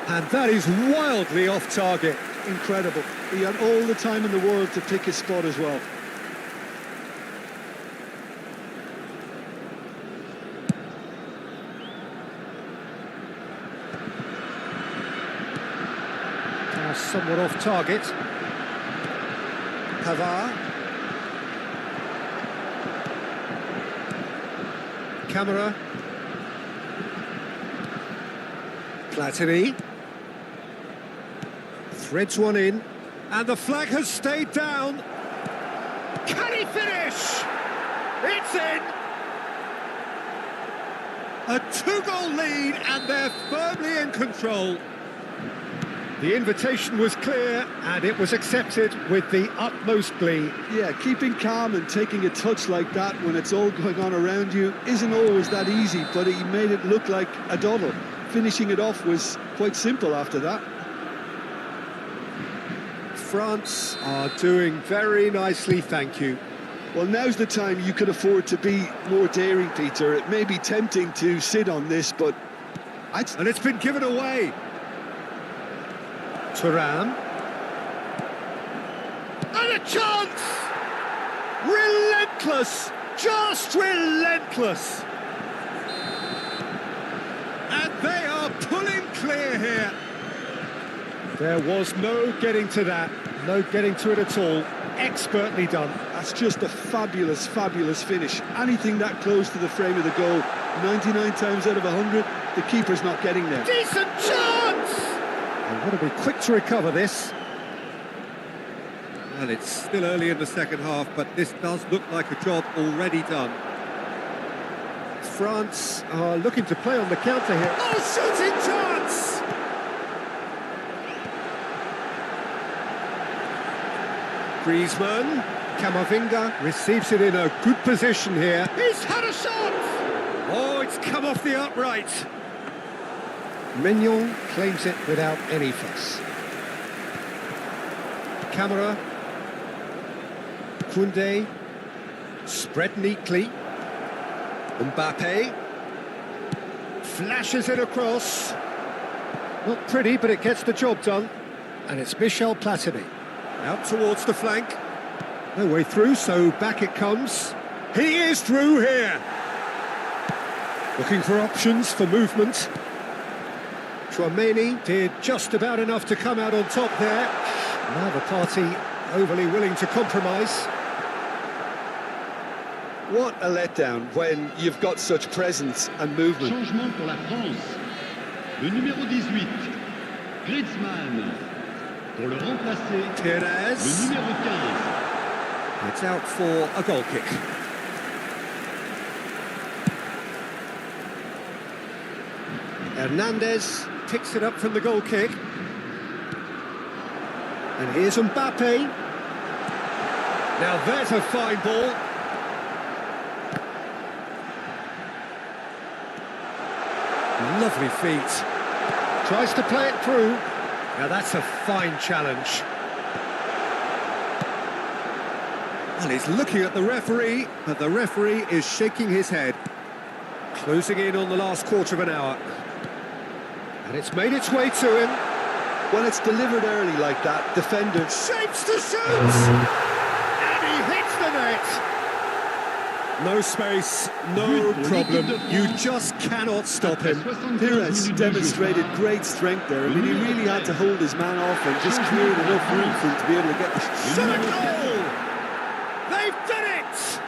And that is wildly off target. Incredible. He had all the time in the world to pick his spot as well. Somewhat off target. Pavard. Camera. Platini. Threads one in. And the flag has stayed down. Can he finish? It's in! A two-goal lead, and they're firmly in control. The invitation was clear, and it was accepted with the utmost glee. Yeah, keeping calm and taking a touch like that when it's all going on around you isn't always that easy, but he made it look like a doddle. Finishing it off was quite simple after that. France are doing very nicely, thank you. Well, now's the time you could afford to be more daring, Peter. It may be tempting to sit on this, but And it's been given away. Thuram. And a chance! Relentless! Just relentless! And they are pulling clear here. There was no getting to that, no getting to it at all. Expertly done. that's just a fabulous, fabulous finish. Anything that close to the frame of the goal, 99 times out of 100, the keeper's not getting there. Decent chance! They've got to be quick to recover this. Well, it's still early in the second half, but this does look like a job already done. France are looking to play on the counter here. Oh, shooting chance! Griezmann, Camavinga receives it in a good position here. He's had a shot! Oh, it's come off the upright. Mignon claims it without any fuss. Camera. Koundé. Spread neatly. Mbappe. Flashes it across. Not pretty, but it gets the job done. And it's Michel Platini. Out towards the flank. No way through, so back it comes. He is through here. Looking for options for movement. Chouameni did just about enough to come out on top there. Now the party overly willing to compromise. What a letdown when you've got such presence and movement. Changement pour la France. Le numéro 18, Griezmann. Pour le remplacer, le Perez. numéro 15. It's out for a goal kick. Hernandez picks it up from the goal kick. And here's Mbappe. Now there's a fine ball. Lovely feet. Tries to play it through. Now that's a fine challenge. Well, he's looking at the referee, but the referee is shaking his head. Closing in on the last quarter of an hour. And it's made its way to him. When it's delivered early like that, defenders... Shapes to shoot! And he hits the net! No space, no problem. You just cannot stop him. Perez demonstrated great strength there. I mean, he really had to hold his man off and just cleared enough room for him to be able to get the Shot a goal! They've done it!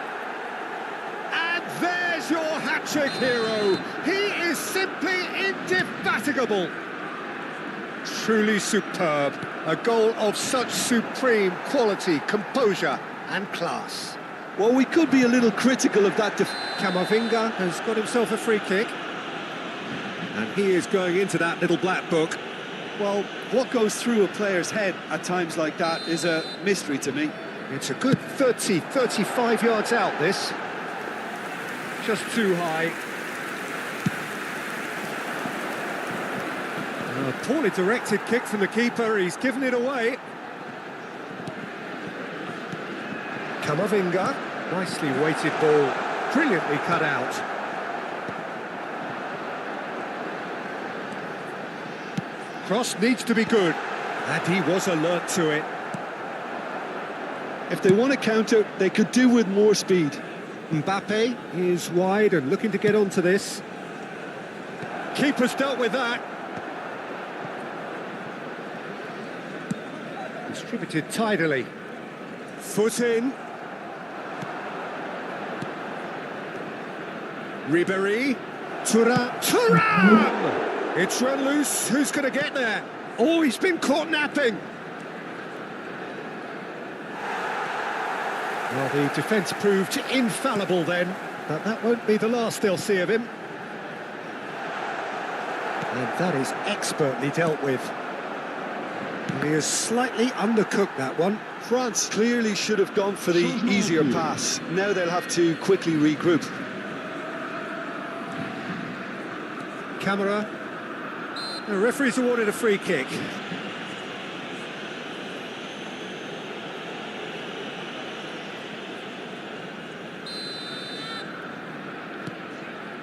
And there's your hat-trick hero. He is simply indefatigable. Truly superb. A goal of such supreme quality, composure and class. Well, we could be a little critical of that. Camavinga has got himself a free kick. And he is going into that little black book. Well, what goes through a player's head at times like that is a mystery to me. It's a good 30, 35 yards out, this. Just too high. A poorly directed kick from the keeper, he's given it away. Camavinga, nicely weighted ball, brilliantly cut out. Cross needs to be good, and he was alert to it. If they want to counter, they could do with more speed. Mbappe is wide and looking to get onto this. Keeper's dealt with that. Distributed tidily. Foot in. Ribéry. Thuram! It's run loose. Who's going to get there? Oh, he's been caught napping. Well, the defence proved infallible then, but that won't be the last they'll see of him. And that is expertly dealt with. He has slightly undercooked that one. France clearly should have gone for the easier pass. Now they'll have to quickly regroup. Camera. The referee's awarded a free kick.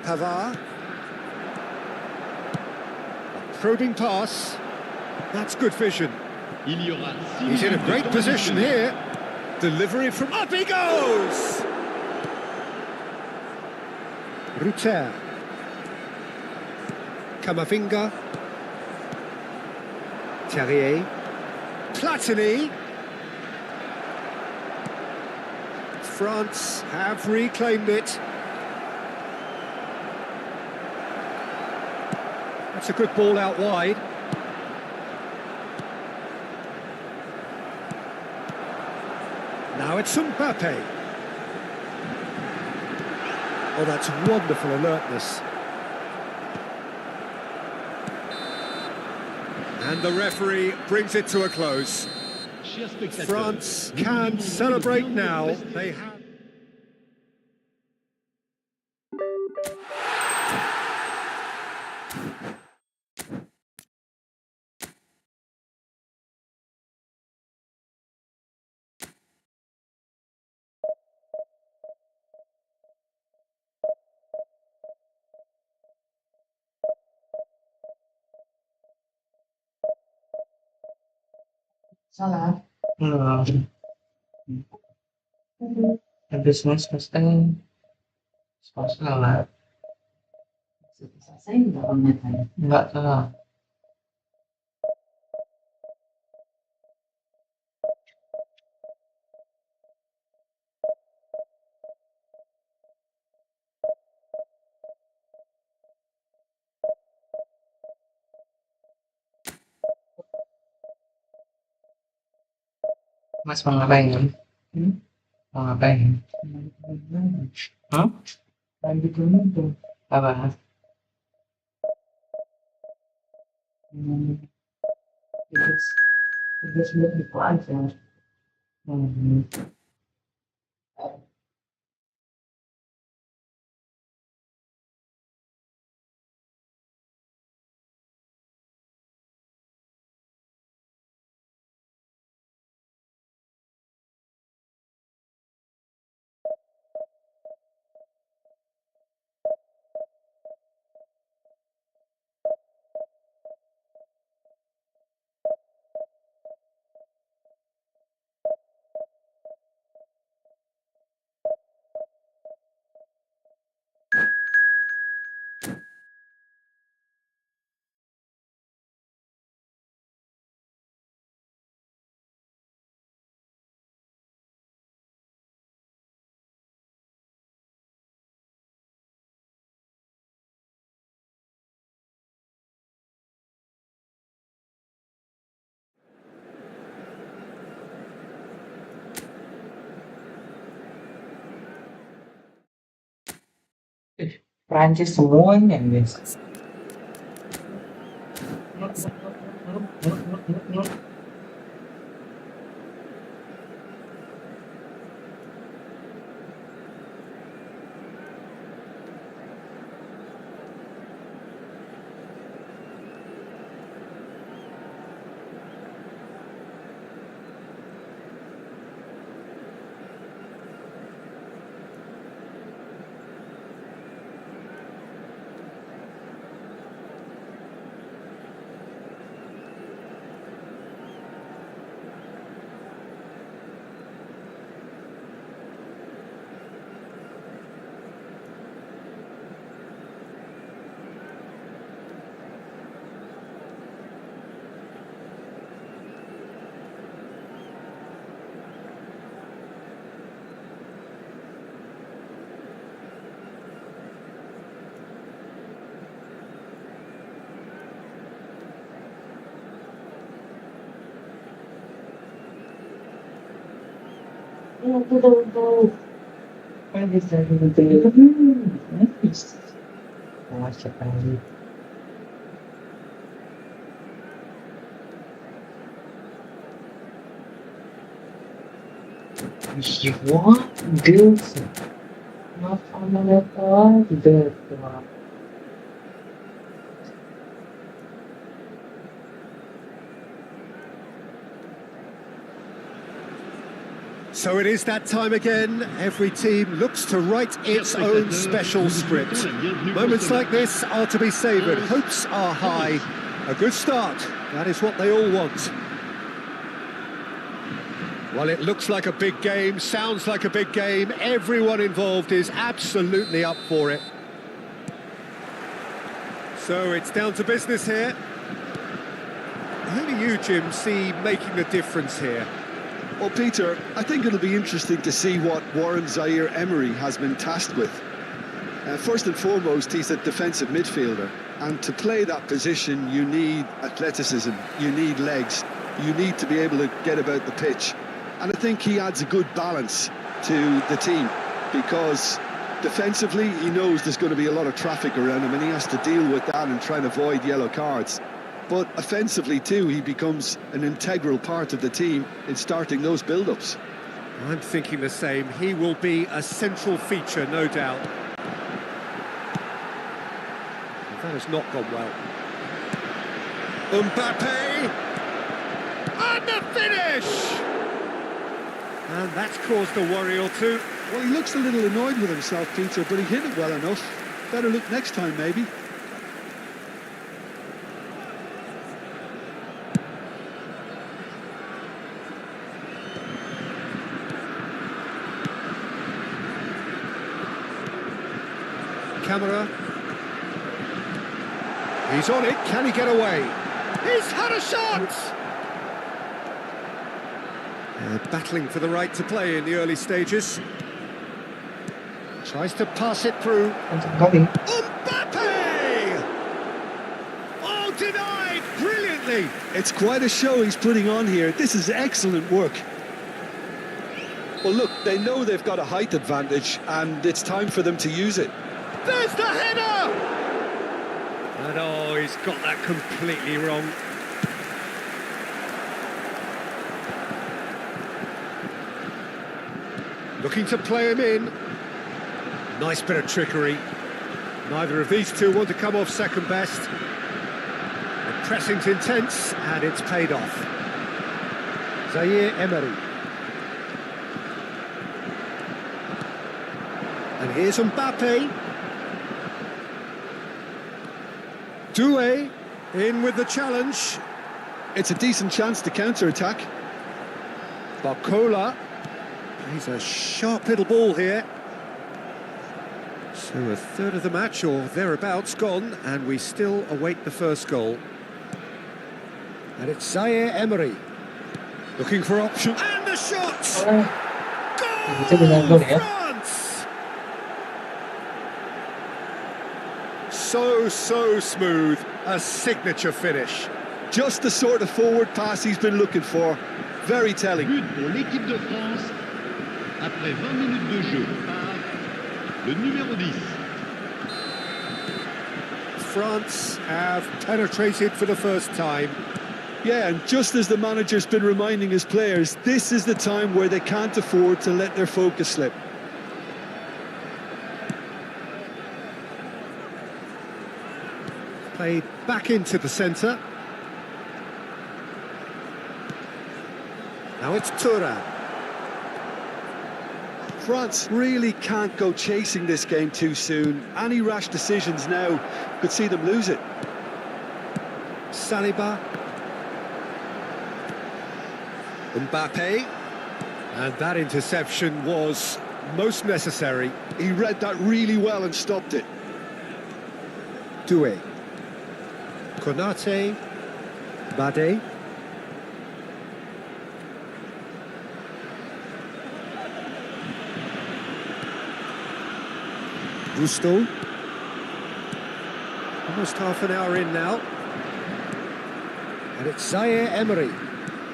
Pavard. A probing pass. That's good vision. Il y aura 6 He's in a minutes great de temps position additionnel. here. Delivery from up he goes! Ruter. Camavinga. Terrier. Platini. France have reclaimed it. That's a good ball out wide. Now it's Mbappe. Oh, that's wonderful alertness. And the referee brings it to a close. Chers spectateurs, France can celebrate now. They have... Salah. Habis mas selesai. Selesai lah. Selesai nggak pernyataan? Enggak salah. Mas mau ngapain? Mau ngapain? Hah? Lanjut dulu tuh. Apa? Tugas tugas buat itu aja. Prancis semuanya guys. Pwede sa akin ito. Siya tayo. What? Girls? Mapama na to. Girls. So it is that time again. Every team looks to write its own special script. Moments like this are to be savoured. Hopes are high. A good start. That is what they all want. Well, it looks like a big game, sounds like a big game. Everyone involved is absolutely up for it. So it's down to business here. Who do you, Jim, see making the difference here? Well, Peter, I think it'll be interesting to see what Warren Zaire-Emery has been tasked with. First and foremost, he's a defensive midfielder, and to play that position, you need athleticism, you need legs, you need to be able to get about the pitch. And I think he adds a good balance to the team, because defensively, he knows there's going to be a lot of traffic around him, and he has to deal with that and try and avoid yellow cards. But offensively too, he becomes an integral part of the team in starting those build-ups. I'm thinking the same. He will be a central feature, no doubt. That has not gone well. Mbappe! And the finish! And that's caused a worry or two. Well, he looks a little annoyed with himself, Peter, but he hit it well enough. Better look next time, maybe. Camera. He's on it. Can he get away? He's had a shot! Battling for the right to play in the early stages. Tries to pass it through. Mbappe! Oh, denied brilliantly. It's quite a show he's putting on here. This is excellent work. Well, look, they know they've got a height advantage, and it's time for them to use it. There's the header! And oh, he's got that completely wrong. Looking to play him in. Nice bit of trickery. Neither of these two want to come off second best. The pressing's intense, and it's paid off. Zaire-Emery. And here's Mbappe. Doué in with the challenge. It's a decent chance to counter-attack. Barcola. He's a sharp little ball here. So a third of the match or thereabouts gone, and we still await the first goal. And it's Zaire-Emery looking for option. And the shot! Goal! France! So smooth. A signature finish. Just the sort of forward pass he's been looking for. Very telling. But pour l'équipe de France, après 20 minutes de jeu, par le numéro 10. France have penetrated for the first time. Yeah, and just as the manager's been reminding his players, this is the time where they can't afford to let their focus slip. Played back into the centre. Now it's Thuram. France really can't go chasing this game too soon. Any rash decisions now could see them lose it. Saliba. Mbappe. And that interception was most necessary. He read that really well and stopped it. Doué. Konate. Bade. Gusto. Almost half an hour in now. And it's Zaire-Emery.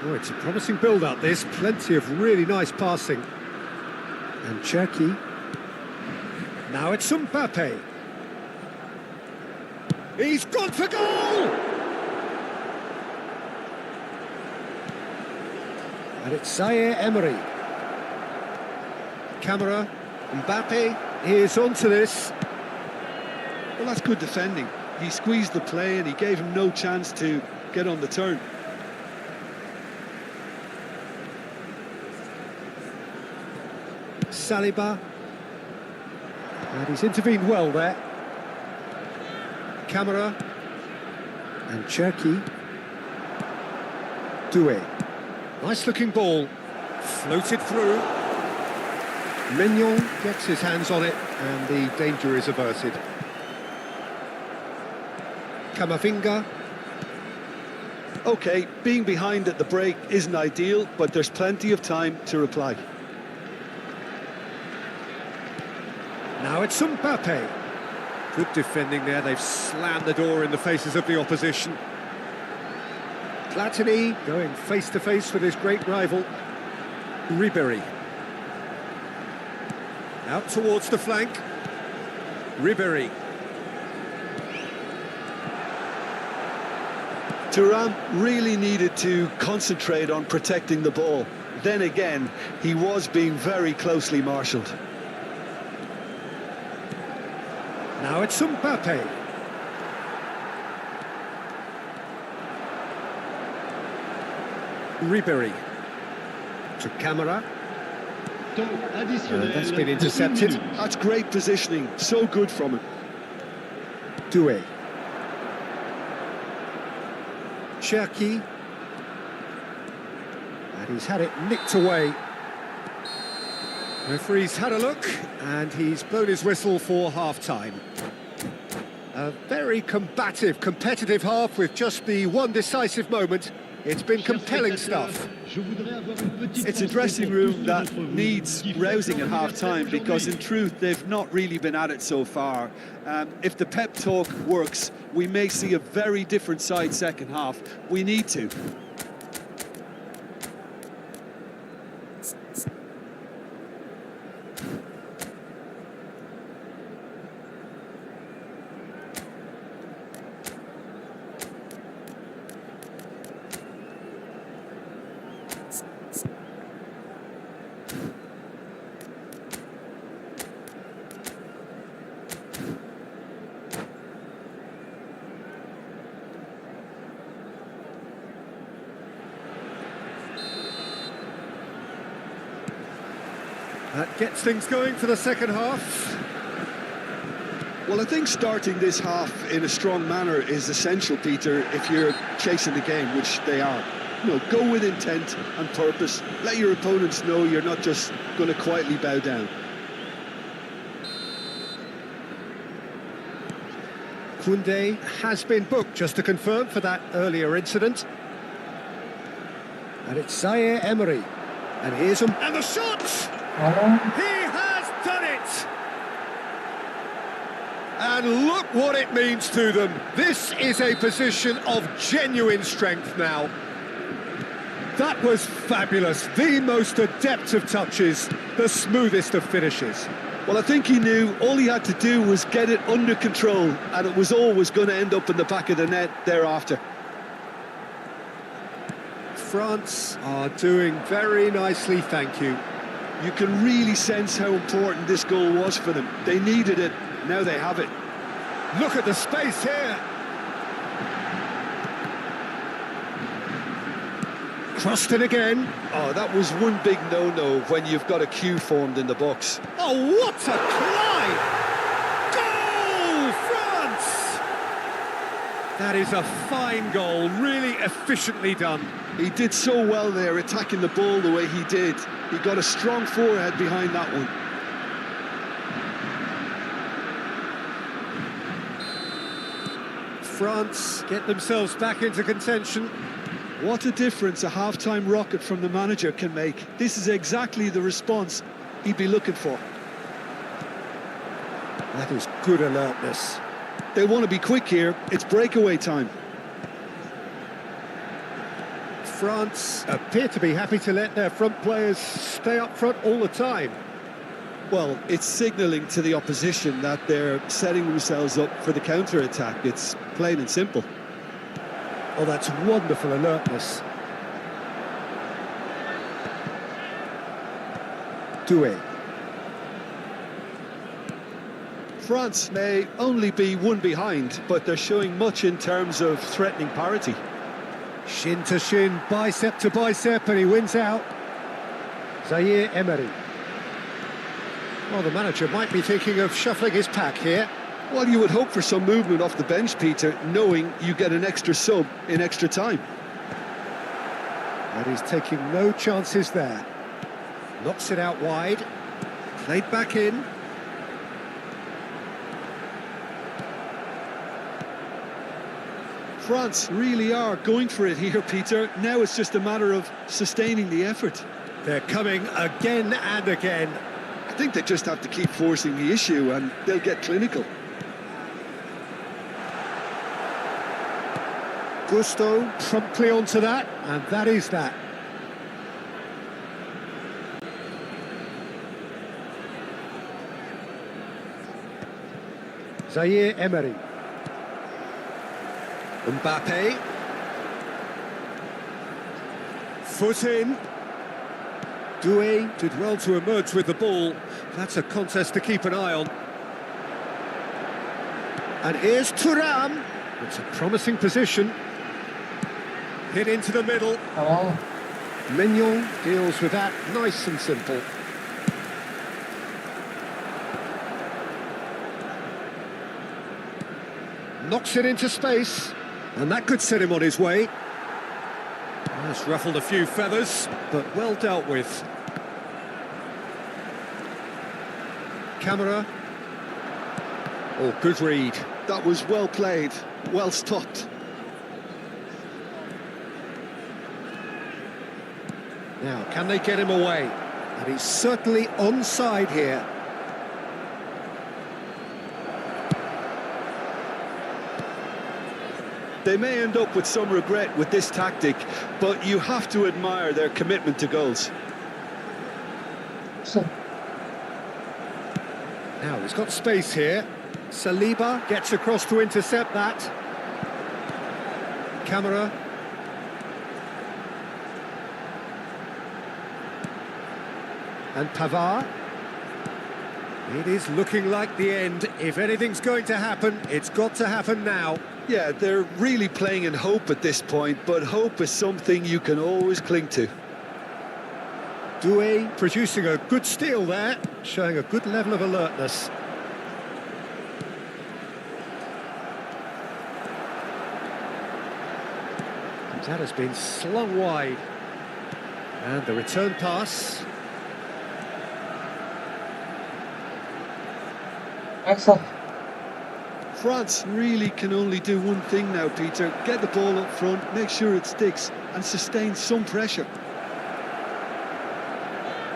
Oh, it's a promising build-up, this. Plenty of really nice passing. And Cherki. Now it's Mbappe. He's gone for goal! And it's Zaire Emery. Camera. Mbappe is onto this. Well, that's good defending. He squeezed the play and he gave him no chance to get on the turn. Saliba. And he's intervened well there. Camera. And Cherki. Doué. Nice looking ball. Floated through. Mignon gets his hands on it and the danger is averted. Camavinga. Okay, being behind at the break isn't ideal, but there's plenty of time to reply. Now it's Mbappe. Good defending there, they've slammed the door in the faces of the opposition. Platini going face-to-face with his great rival, Ribéry. Out towards the flank, Ribéry. Thuram really needed to concentrate on protecting the ball. Then again, he was being very closely marshalled. Now it's Mbappe. Ribéry. To Camera. Temps additionnel. That's been intercepted. That's great positioning, so good from him. Doué. Cherki. And he's had it nicked away. Referee's had a look, and he's blown his whistle for half-time. A very combative, competitive half with just the one decisive moment. It's been compelling stuff. It's a dressing room that needs rousing at half-time because, in truth, they've not really been at it so far. If the pep talk works, we may see a very different side second half. We need to. That gets things going for the second half. Well, I think starting this half in a strong manner is essential, Peter, if you're chasing the game, which they are. You know, go with intent and purpose. Let your opponents know you're not just going to quietly bow down. Koundé has been booked, just to confirm, for that earlier incident. And it's Zaire Emery. And here's him. And the shot! He has done it! And look what it means to them. This is a position of genuine strength now. That was fabulous. The most adept of touches, the smoothest of finishes. Well, I think he knew all he had to do was get it under control, and it was always going to end up in the back of the net thereafter. France are doing very nicely, thank you. You can really sense how important this goal was for them. They needed it, now they have it. Look at the space here. Crossed in again. Oh, that was one big no-no when you've got a queue formed in the box. Oh, what a climb! Goal, France! That is a fine goal, really efficiently done. He did so well there, attacking the ball the way he did. He got a strong forehead behind that one. France get themselves back into contention. What a difference a half-time rocket from the manager can make. This is exactly the response he'd be looking for. That is good alertness. They want to be quick here. It's breakaway time. France appear to be happy to let their front players stay up front all the time. Well, it's signalling to the opposition that they're setting themselves up for the counter-attack. It's plain and simple. Oh, that's wonderful alertness. Doué. France may only be one behind, but they're showing much in terms of threatening parity. Shin to shin, bicep to bicep, and he wins out. Zaire Emery. Well, the manager might be thinking of shuffling his pack here. Well, you would hope for some movement off the bench, Peter, knowing you get an extra sub in extra time. And he's taking no chances there. Knocks it out wide. Played back in. France really are going for it here, Peter. Now it's just a matter of sustaining the effort. They're coming again and again. I think they just have to keep forcing the issue and they'll get clinical. Gusto promptly onto that, and that is that. Zaire Emery. Mbappe. Foot in. Doué did well to emerge with the ball. That's a contest to keep an eye on. And here's Thuram. It's a promising position. Hit into the middle. Oh, Mignon deals with that nice and simple. Knocks it into space. And that could set him on his way. That's ruffled a few feathers, but well dealt with. Camera. Oh, good read. That was well played, well stopped. Now, can they get him away? And he's certainly onside here. They may end up with some regret with this tactic, but you have to admire their commitment to goals. so Now, he's got space here. Saliba gets across to intercept that. Camera. And Pavard. It is looking like the end. If anything's going to happen, it's got to happen now. Yeah, they're really playing in hope at this point, but hope is something you can always cling to. Doué producing a good steal there, showing a good level of alertness. That has been slung wide. And the return pass. excellent. France really can only do one thing now, Peter. Get the ball up front, make sure it sticks, and sustain some pressure.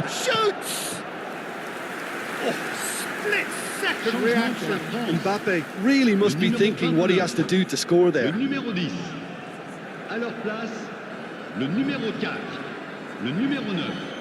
Shoots! Oh, split-second reaction. Mbappe really must be thinking what he has to do to score Le there. numéro 10. À leur place, le numéro 4. Le numéro 9.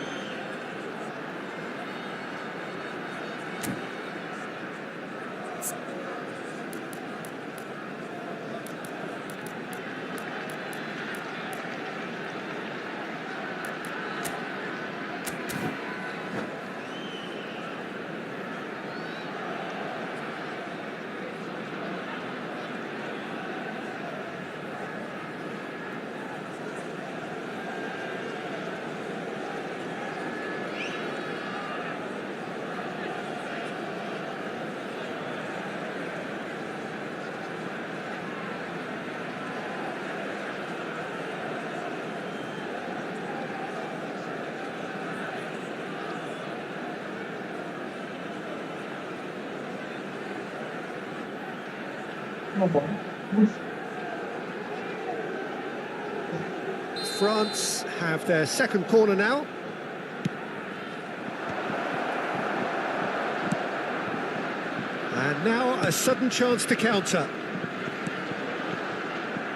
France have their second corner now. And now a sudden chance to counter.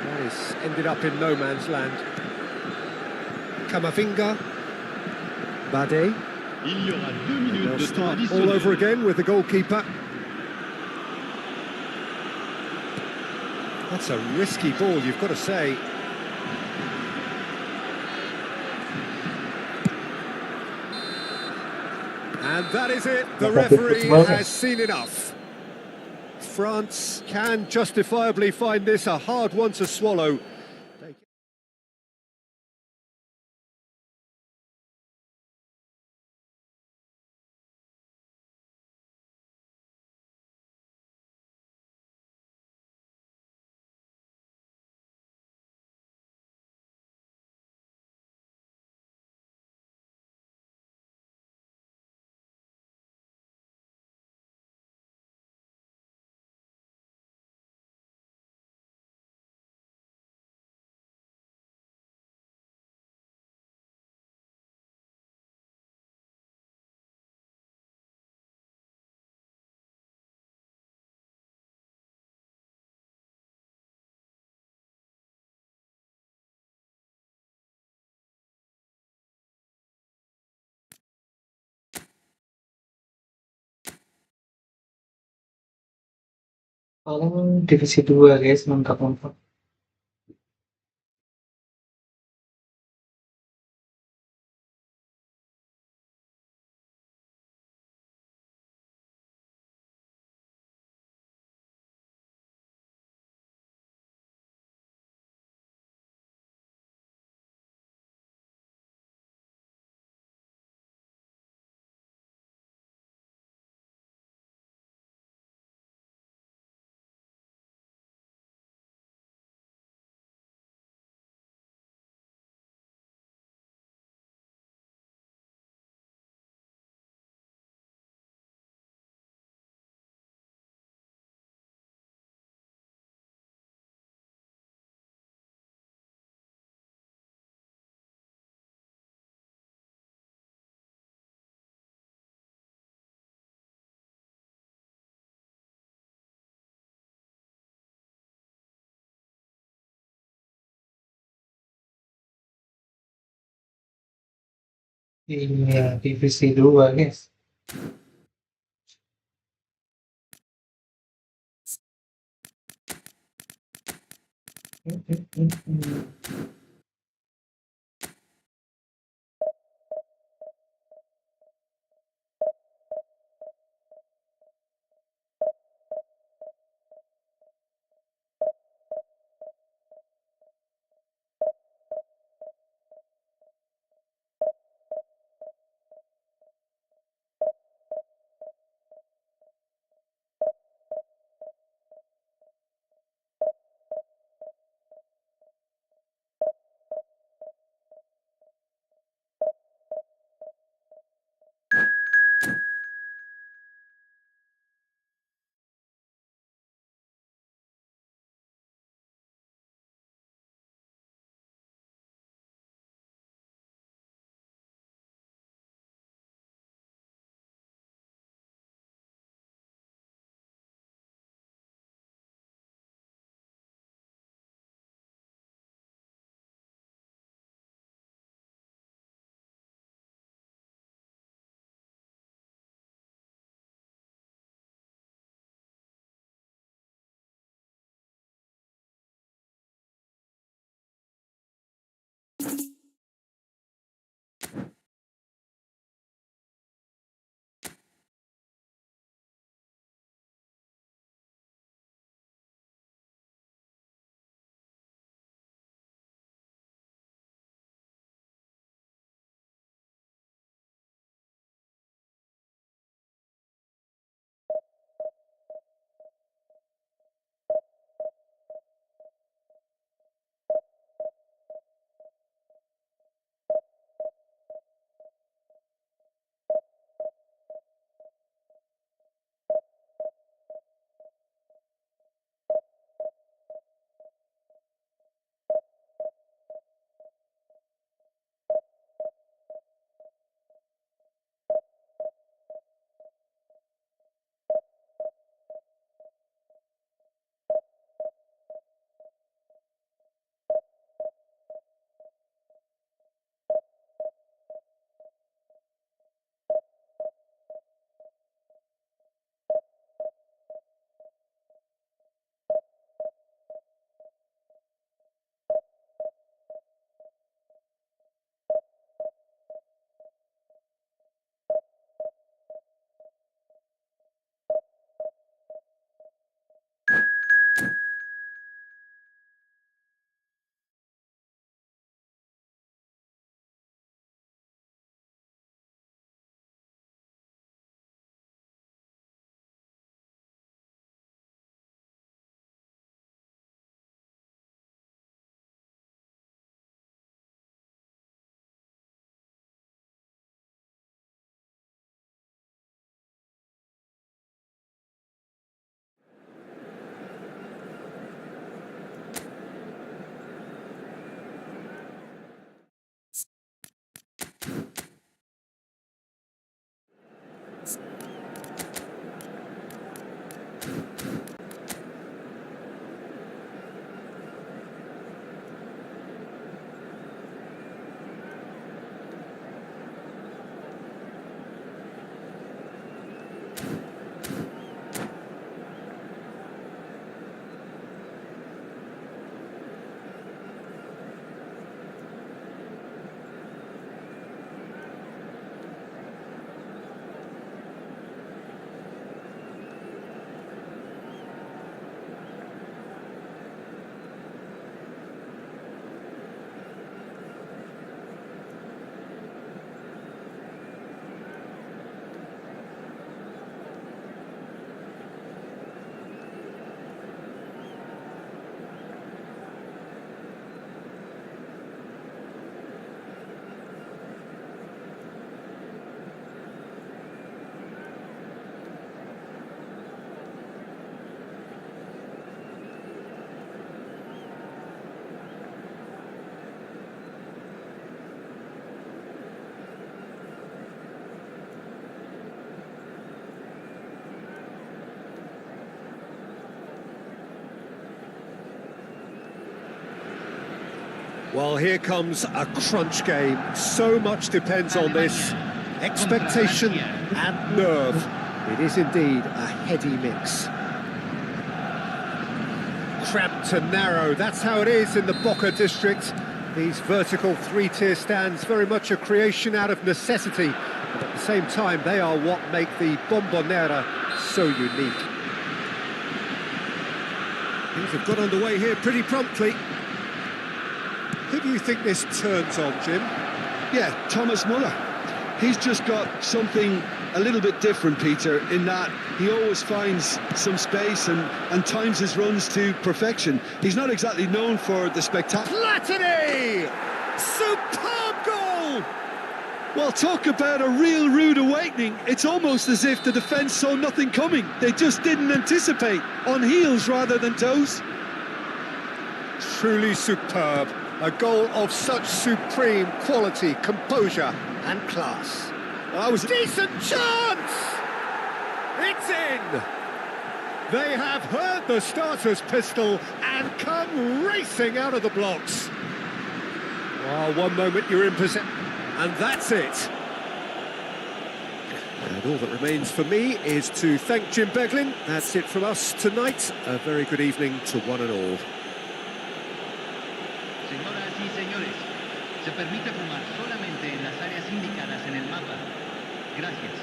That is ended up in no man's land. Camavinga. Bade. Il y aura 2 minutes They'll de temps start all additionnel. over again with the goalkeeper. That's a risky ball, you've got to say. And that is it. The referee has seen enough. France can justifiably find this a hard one to swallow. Paling divisi 2 guys, mantap. Iya, divisi 2 guys. Well, here comes a crunch game. So much depends on this. Expectation and nerve. It is indeed a heady mix. Cramped and narrow, that's how it is in the Boca district. These vertical three-tier stands, very much a creation out of necessity. But at the same time, they are what make the Bombonera so unique. Things have got underway here pretty promptly. Who do you think this turns on, Jim? Yeah, Thomas Muller. He's just got something a little bit different, Peter, in that he always finds some space and times his runs to perfection. He's not exactly known for the spectacular. Platini! Superb goal! Well, talk about a real rude awakening. It's almost as if the defence saw nothing coming. They just didn't anticipate, on heels rather than toes. Truly superb. A goal of such supreme quality, composure and class. Well, that was a decent chance! It's in! They have heard the starter's pistol and come racing out of the blocks. Oh, one moment you're in possession, and that's it. And all that remains for me is to thank Jim Beglin. That's it from us tonight. A very good evening to one and all. Señoras y señores, se permite fumar solamente en las áreas indicadas en el mapa. Gracias.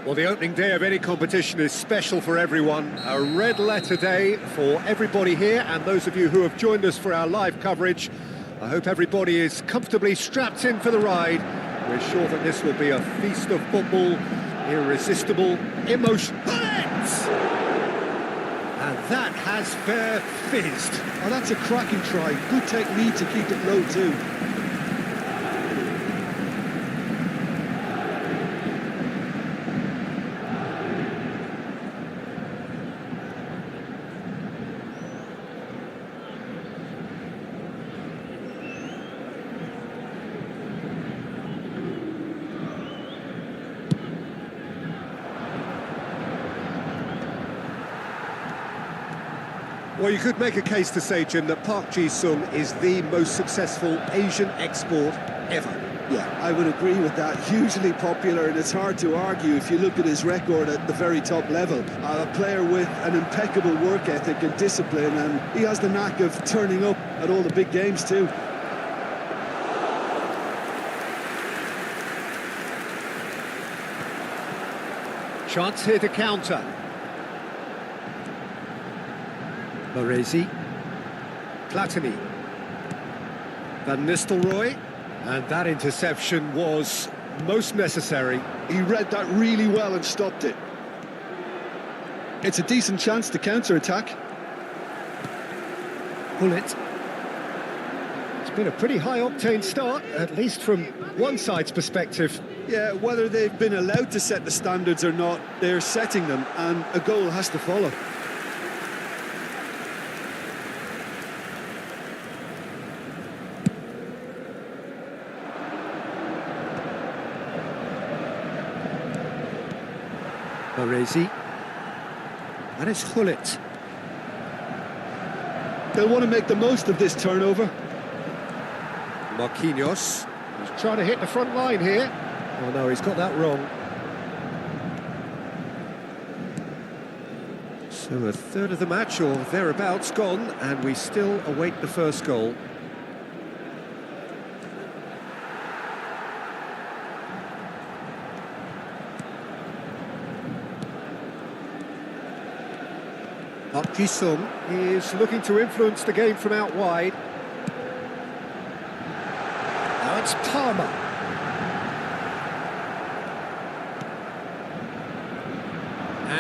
Well, the opening day of any competition is special for everyone. A red letter day for everybody here and those of you who have joined us for our live coverage. I hope everybody is comfortably strapped in for the ride. We're sure that this will be a feast of football, irresistible emotion. And that has fair fizzed. Oh, that's a cracking try. Good technique to keep it low too. Well, you could make a case to say, Jim, that Park Ji-sung is the most successful Asian export ever. Yeah, I would agree with that. Hugely popular, and it's hard to argue if you look at his record at the very top level. A player with an impeccable work ethic and discipline, and he has the knack of turning up at all the big games too. Chance here to counter. Baresi. Platini. Van Nistelrooy. And that interception was most necessary. He read that really well and stopped it. It's a decent chance to counter-attack. Bullet. It's been a pretty high-octane start, at least from one side's perspective. Yeah, whether they've been allowed to set the standards or not, they're setting them, and a goal has to follow. Baresi. And it's Hullet. They'll want to make the most of this turnover. Marquinhos. He's trying to hit the front line here. Oh no, he's got that wrong. So a third of the match, or thereabouts, gone, and we still await the first goal. Park Ji-sung is looking to influence the game from out wide. Now it's Palmer.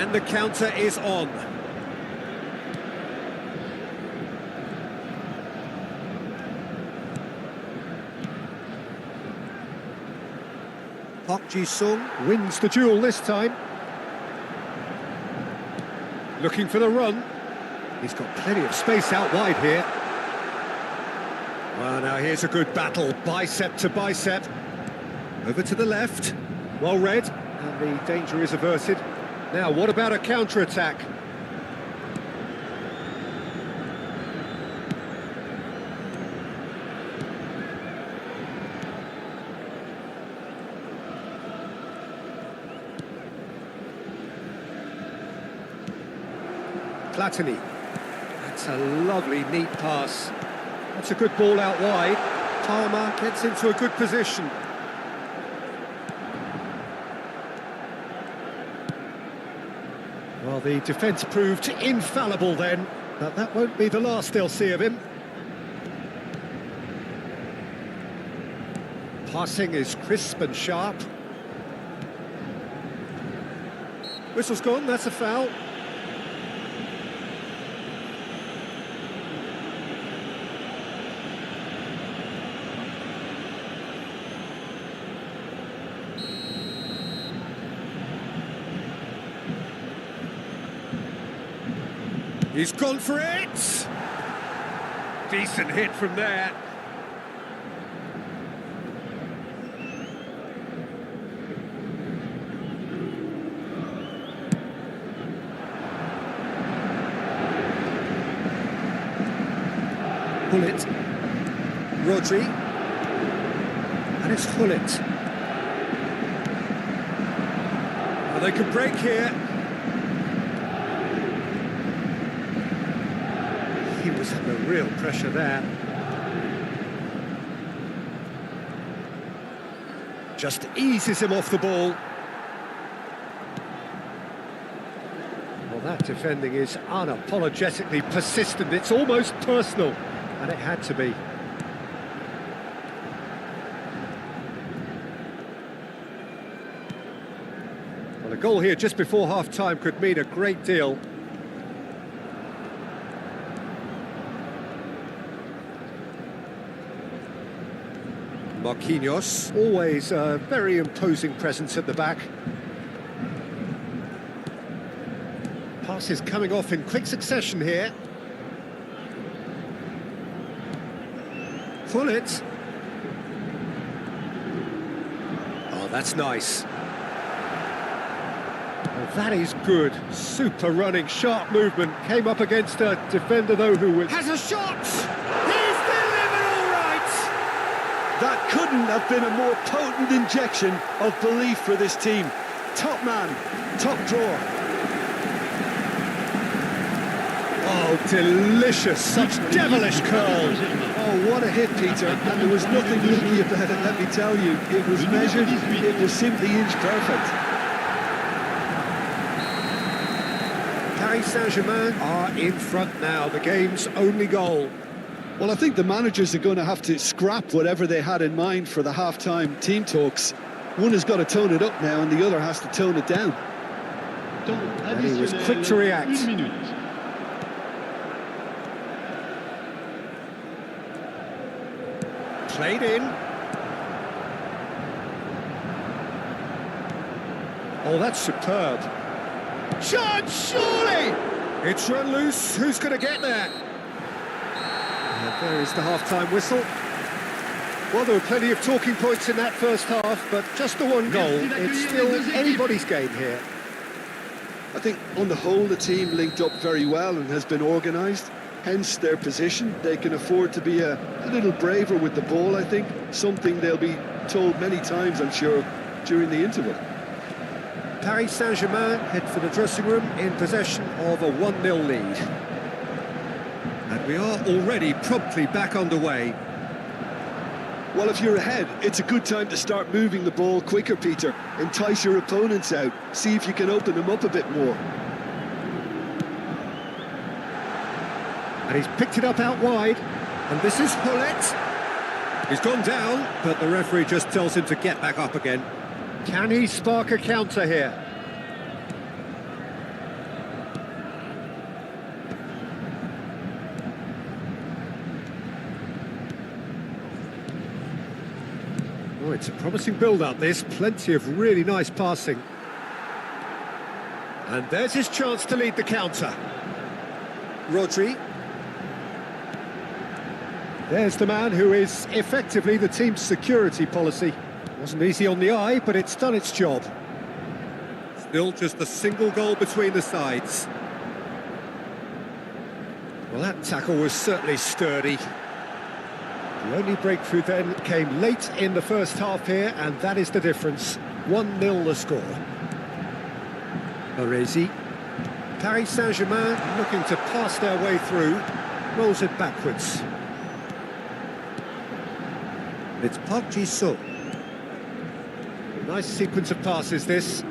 And the counter is on. Park Ji-sung wins the duel this time. Looking for the run. He's got plenty of space out wide here. Well, now here's a good battle, bicep to bicep. Over to the left. Well read, and the danger is averted. Now, what about a counter-attack? Platini. That's a lovely, neat pass. That's a good ball out wide. Palmer gets into a good position. Well, the defence proved infallible then, but that won't be the last they'll see of him. Passing is crisp and sharp. Whistle's gone, that's a foul. He's gone for it! Decent hit from there. Hullet. Rodri. And it's Hullet. Well, they can break here. He was under real pressure there. Just eases him off the ball. Well, that defending is unapologetically persistent. It's almost personal, and it had to be. Well, a goal here just before half-time could mean a great deal. Marquinhos, always a very imposing presence at the back. Passes coming off in quick succession here. Hullet. Oh, that's nice. Well, that is good. Super running, sharp movement. Came up against a defender, though, who has a shot! He's delivered all right! That couldn't have been a more potent injection of belief for this team. Top man, top drawer. Oh, delicious. Such devilish curl. Oh, what a hit, Peter. And there was nothing lucky about it, let me tell you. It was measured, it was simply inch perfect. Paris Saint-Germain are in front now, the game's only goal. Well, I think the managers are going to have to scrap whatever they had in mind for the half-time team talks. One has got to tone it up now and the other has to tone it down. And he was quick to react. Played in. Oh, that's superb. Shot, surely! It's run loose. Who's going to get there? And there is the half-time whistle. Well, there were plenty of talking points in that first half, but just the one goal. It's still anybody's game here. I think on the whole the team linked up very well and has been organised. Hence their position. They can afford to be a little braver with the ball, I think. Something they'll be told many times, I'm sure, during the interval. Paris Saint-Germain head for the dressing room in possession of a 1-0 lead. And we are already promptly back underway. Well, if you're ahead, it's a good time to start moving the ball quicker, Peter. Entice your opponents out. See if you can open them up a bit more. And he's picked it up out wide. And this is Hullet. He's gone down, but the referee just tells him to get back up again. Can he spark a counter here? Oh, it's a promising build-up, this. Plenty of really nice passing. And there's his chance to lead the counter. Rodri. There's the man who is effectively the team's security policy. Wasn't easy on the eye, but it's done its job. Still just a single goal between the sides. Well, that tackle was certainly sturdy. The only breakthrough then came late in the first half here, and that is the difference. 1-0 the score. Baresi. Paris Saint-Germain looking to pass their way through. Rolls it backwards. It's Park Ji-soo. Nice sequence of passes, this.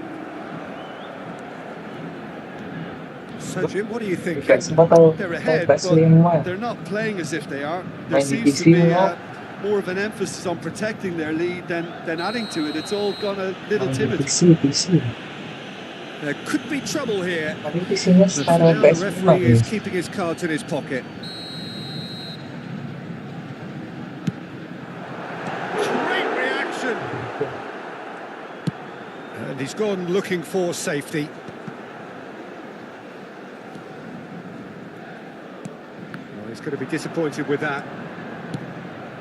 So, Jim, what do you think? They're ahead, but they're not playing as if they are. There seems to be more of an emphasis on protecting their lead than adding to it. It's all gone a little timid. There could be trouble here. But now the referee is keeping his cards in his pocket. Great reaction! And he's gone looking for safety. Well, he's going to be disappointed with that.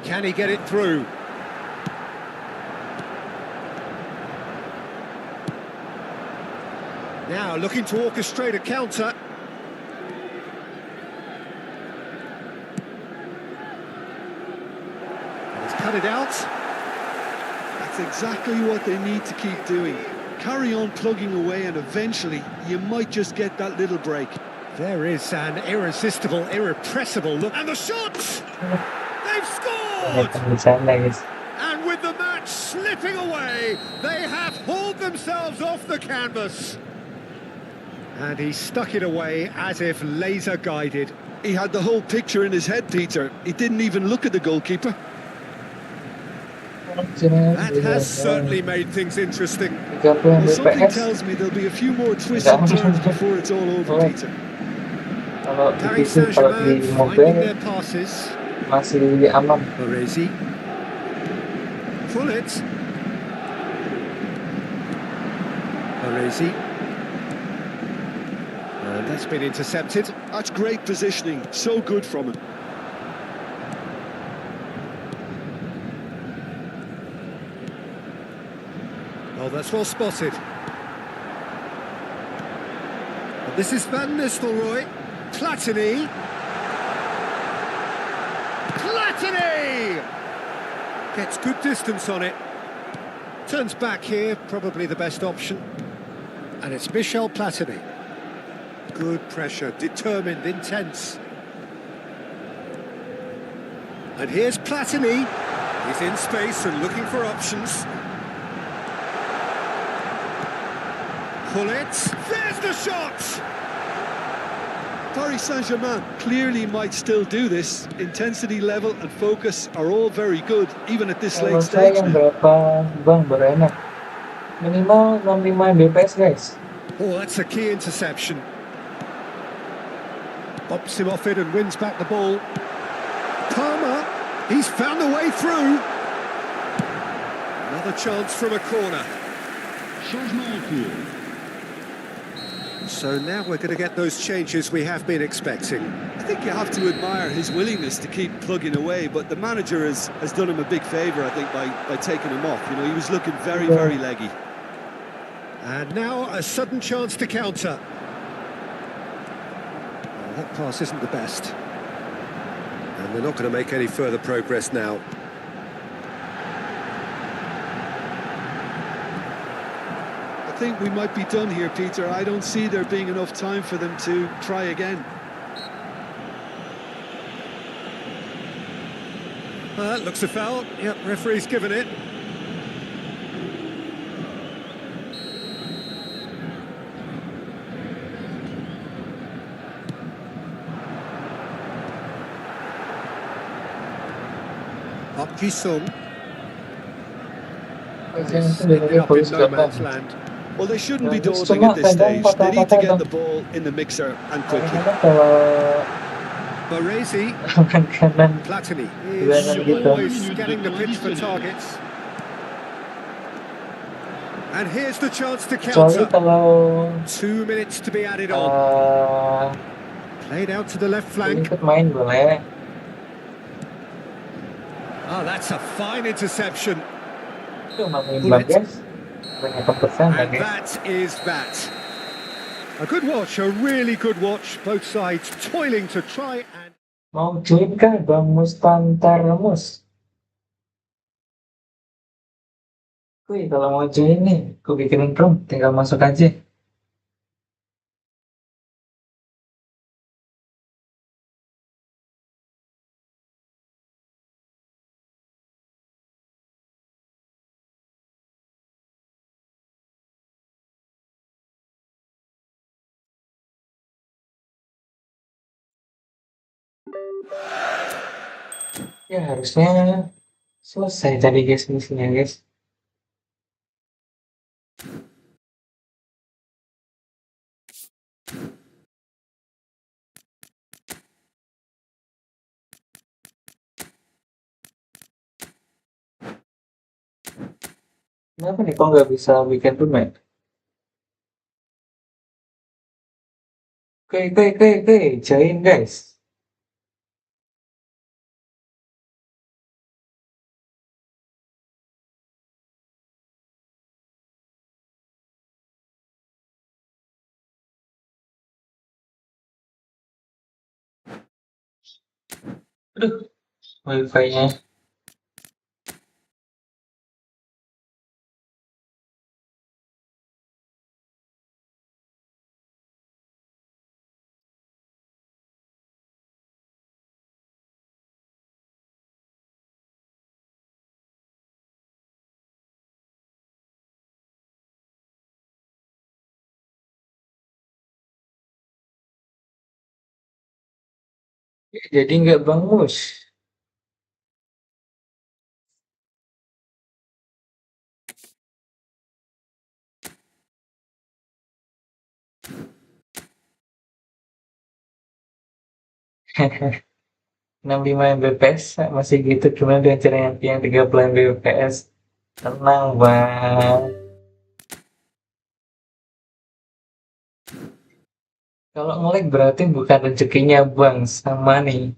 Can he get it through? Now looking to orchestrate a counter. He's cut it out. That's exactly what they need to keep doing. Carry on plugging away and eventually you might just get that little break. There is an irresistible, irrepressible look. And the shot! They've scored! And with the match slipping away, they have hauled themselves off the canvas. And he stuck it away as if laser guided. He had the whole picture in his head, Peter. He didn't even look at the goalkeeper. That has certainly made things interesting. Well, something tells me there'll be a few more twists and turns before it's all over, Peter. Paris Saint-Germain finding their passes. Baresi. Pull it. Baresi. And that's been intercepted. That's great positioning. So good from him. Oh, that's well spotted. This is Van Nistelrooy. Platini. Platini! Gets good distance on it. Turns back here, probably the best option. And it's Michel Platini. Good pressure, determined, intense. And here's Platini. He's in space and looking for options. Pull it. There's the shot! Paris Saint-Germain clearly might still do this. Intensity level and focus are all very good, even at this Kalau late saya stage yang now. berapa bang baru enak. Minimal 65 bps guys. Oh, that's a key interception. Bops him off it and wins back the ball. Palmer, he's found a way through. Another chance from a corner. Changement en cours. So now we're going to get those changes we have been expecting. I think you have to admire his willingness to keep plugging away, but the manager has done him a big favour, I think, by taking him off. You know, he was looking very, very leggy. And now a sudden chance to counter. Oh, that pass isn't the best. And they're not going to make any further progress now. I think we might be done here, Peter. I don't see there being enough time for them to try again. That looks a foul. Yep, referee's given it. Up Ji-sung. Ended up in no man's land. Well, they shouldn't be Yeah, it's dawdling at this too much. stage. They need to get Kadang-kadang. the ball in the mixer and quickly. Kadang-kadang kalau Baresi, kanan Platini Gimana is gitu? always scanning the pitch for targets. And here's the chance to kecuali counter. kalau 2 minutes to be added on. Played out to the left flank. ikut main boleh. Oh, that's a fine interception. Cuma imbang guys. Banyak persen And lagi. that is that. A good watch, a really good watch. Both sides toiling to try and... Mau join kah Bang Mustantar Mus? Kuy, kalau mau join nih, aku bikinin room, tinggal masuk aja. Ya harusnya selesai tadi guys misinya guys. Kenapa nih kok nggak bisa bikin room ya? Oke, join guys. Aduh, wifi-nya. Jadi nggak bangus. Hehe. 65 Mbps masih gitu, cuma dengan cara yang 30 Mbps. Tenang bang. Kalau ngelag berarti bukan rezekinya bang, sama nih.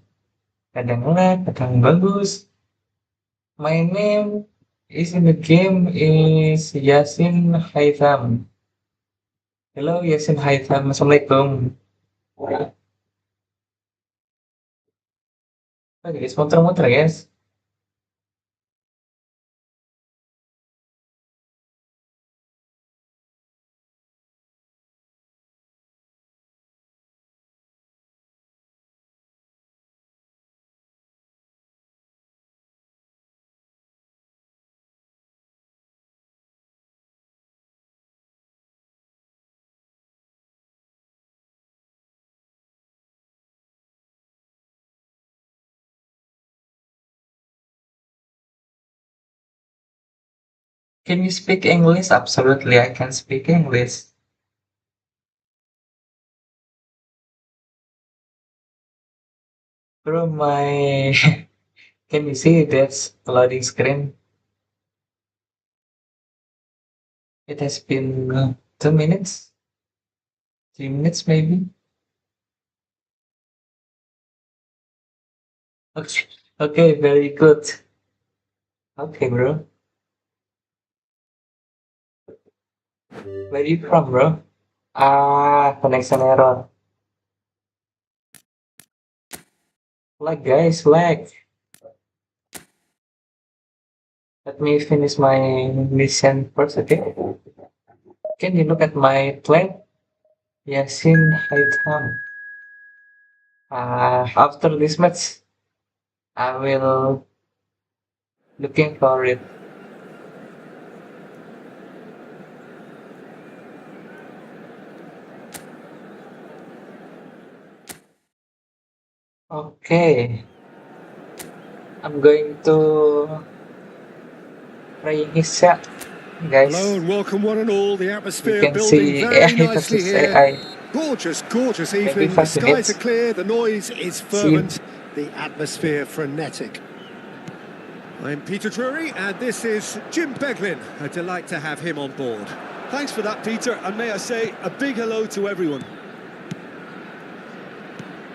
Kadang ngelag, kadang bagus. My name is in the game is Yasin Haitham. Halo, Yasin Haitham. Assalamualaikum. Oh, guys, muter-muter, guys. Can you speak English? Absolutely, I can speak English. Bro, my can you see that's loading screen? It has been 2 minutes, 3 minutes maybe. Okay, okay, very good. Okay, bro. Where you from, bro? Connection error. Lag, guys, lag. Let me finish my mission first, okay? Can you look at my plate? Yasin Haitham. After this match, I will looking for it. Okay, I'm going to try his shot, Hello guys. and welcome one and all. The You atmosphere can building see very AI nicely versus here. AI. Gorgeous, gorgeous Maybe evening. The 5 skies minutes. are clear, the noise is fervent, the atmosphere frenetic. I'm Peter Drury and this is Jim Beglin. A delight to have him on board. Thanks for that, Peter, and may I say a big hello to everyone.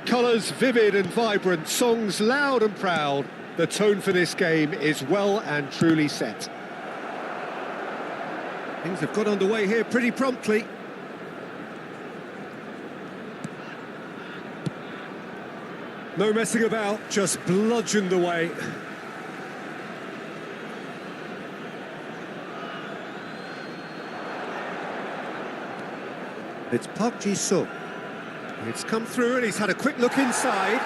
Colours vivid and vibrant, songs loud and proud. The tone for this game is well and truly set. Things have got underway here pretty promptly. No messing about, just bludgeoned away. It's Park Ji-sung. It's come through and he's had a quick look inside.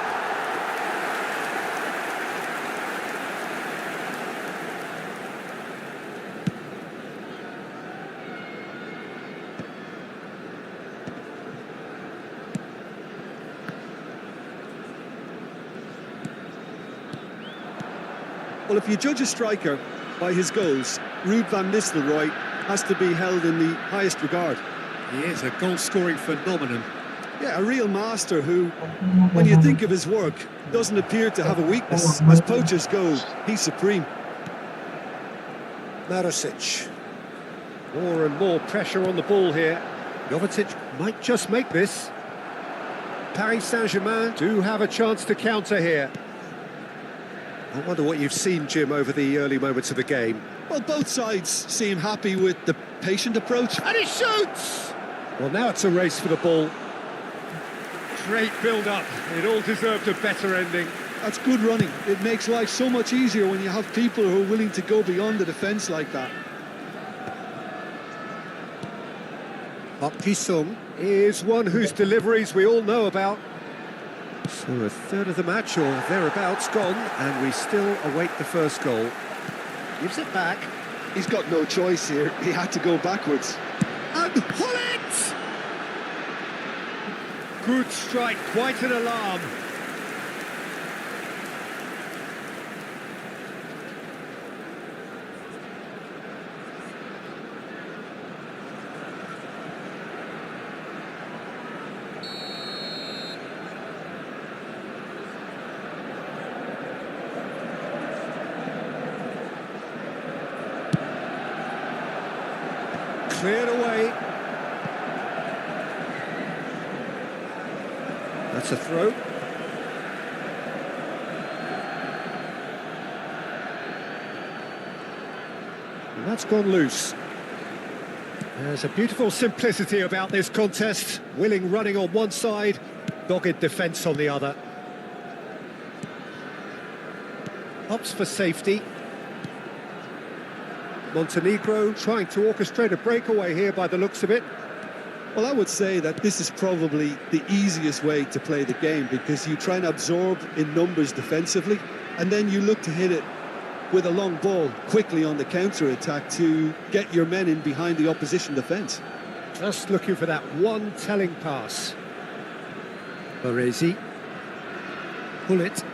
Well, if you judge a striker by his goals, Ruud van Nistelrooy has to be held in the highest regard. He is a goal-scoring phenomenon. Yeah, a real master who, when you think of his work, doesn't appear to have a weakness. As poachers go, he's supreme. Marosic. More and more pressure on the ball here. Jovetic might just make this. Paris Saint-Germain do have a chance to counter here. I wonder what you've seen, Jim, over the early moments of the game. Well, both sides seem happy with the patient approach. And he shoots! Well, now it's a race for the ball. Great build-up. It all deserved a better ending. That's good running. It makes life so much easier when you have people who are willing to go beyond the defence like that. Park Ji-sung is one whose deliveries we all know about. So a third of the match or thereabouts gone, and we still await the first goal. Gives it back. He's got no choice here. He had to go backwards. And Hullet! Good strike, quite an alarm. Cleared away. That's a throw. And that's gone loose. There's a beautiful simplicity about this contest. Willing running on one side, dogged defence on the other. Opts for safety. Montenegro trying to orchestrate a breakaway here by the looks of it. Well, I would say that this is probably the easiest way to play the game, because you try and absorb in numbers defensively, and then you look to hit it with a long ball quickly on the counter-attack to get your men in behind the opposition defence. Just looking for that one telling pass. Baresi. Hullet.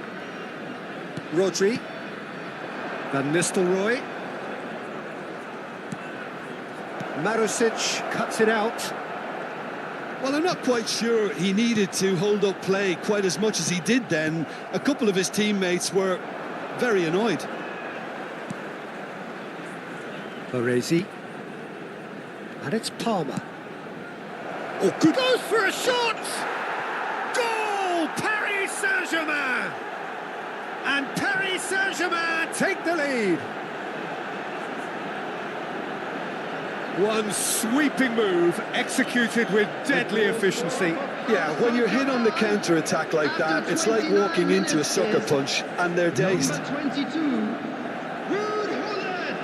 Rodri. Van Nistelrooy. Marusic cuts it out. Well, I'm not quite sure he needed to hold up play quite as much as he did then. A couple of his teammates were very annoyed. Baresi. And it's Palmer. Oh, good. Goes for a shot! Goal! Paris Saint-Germain! And Paris Saint-Germain take the lead. One sweeping move executed with deadly efficiency. Yeah, when you're hit on the counter-attack like that, it's like walking into a sucker punch and they're dazed. Number 22, Ruud Gullit.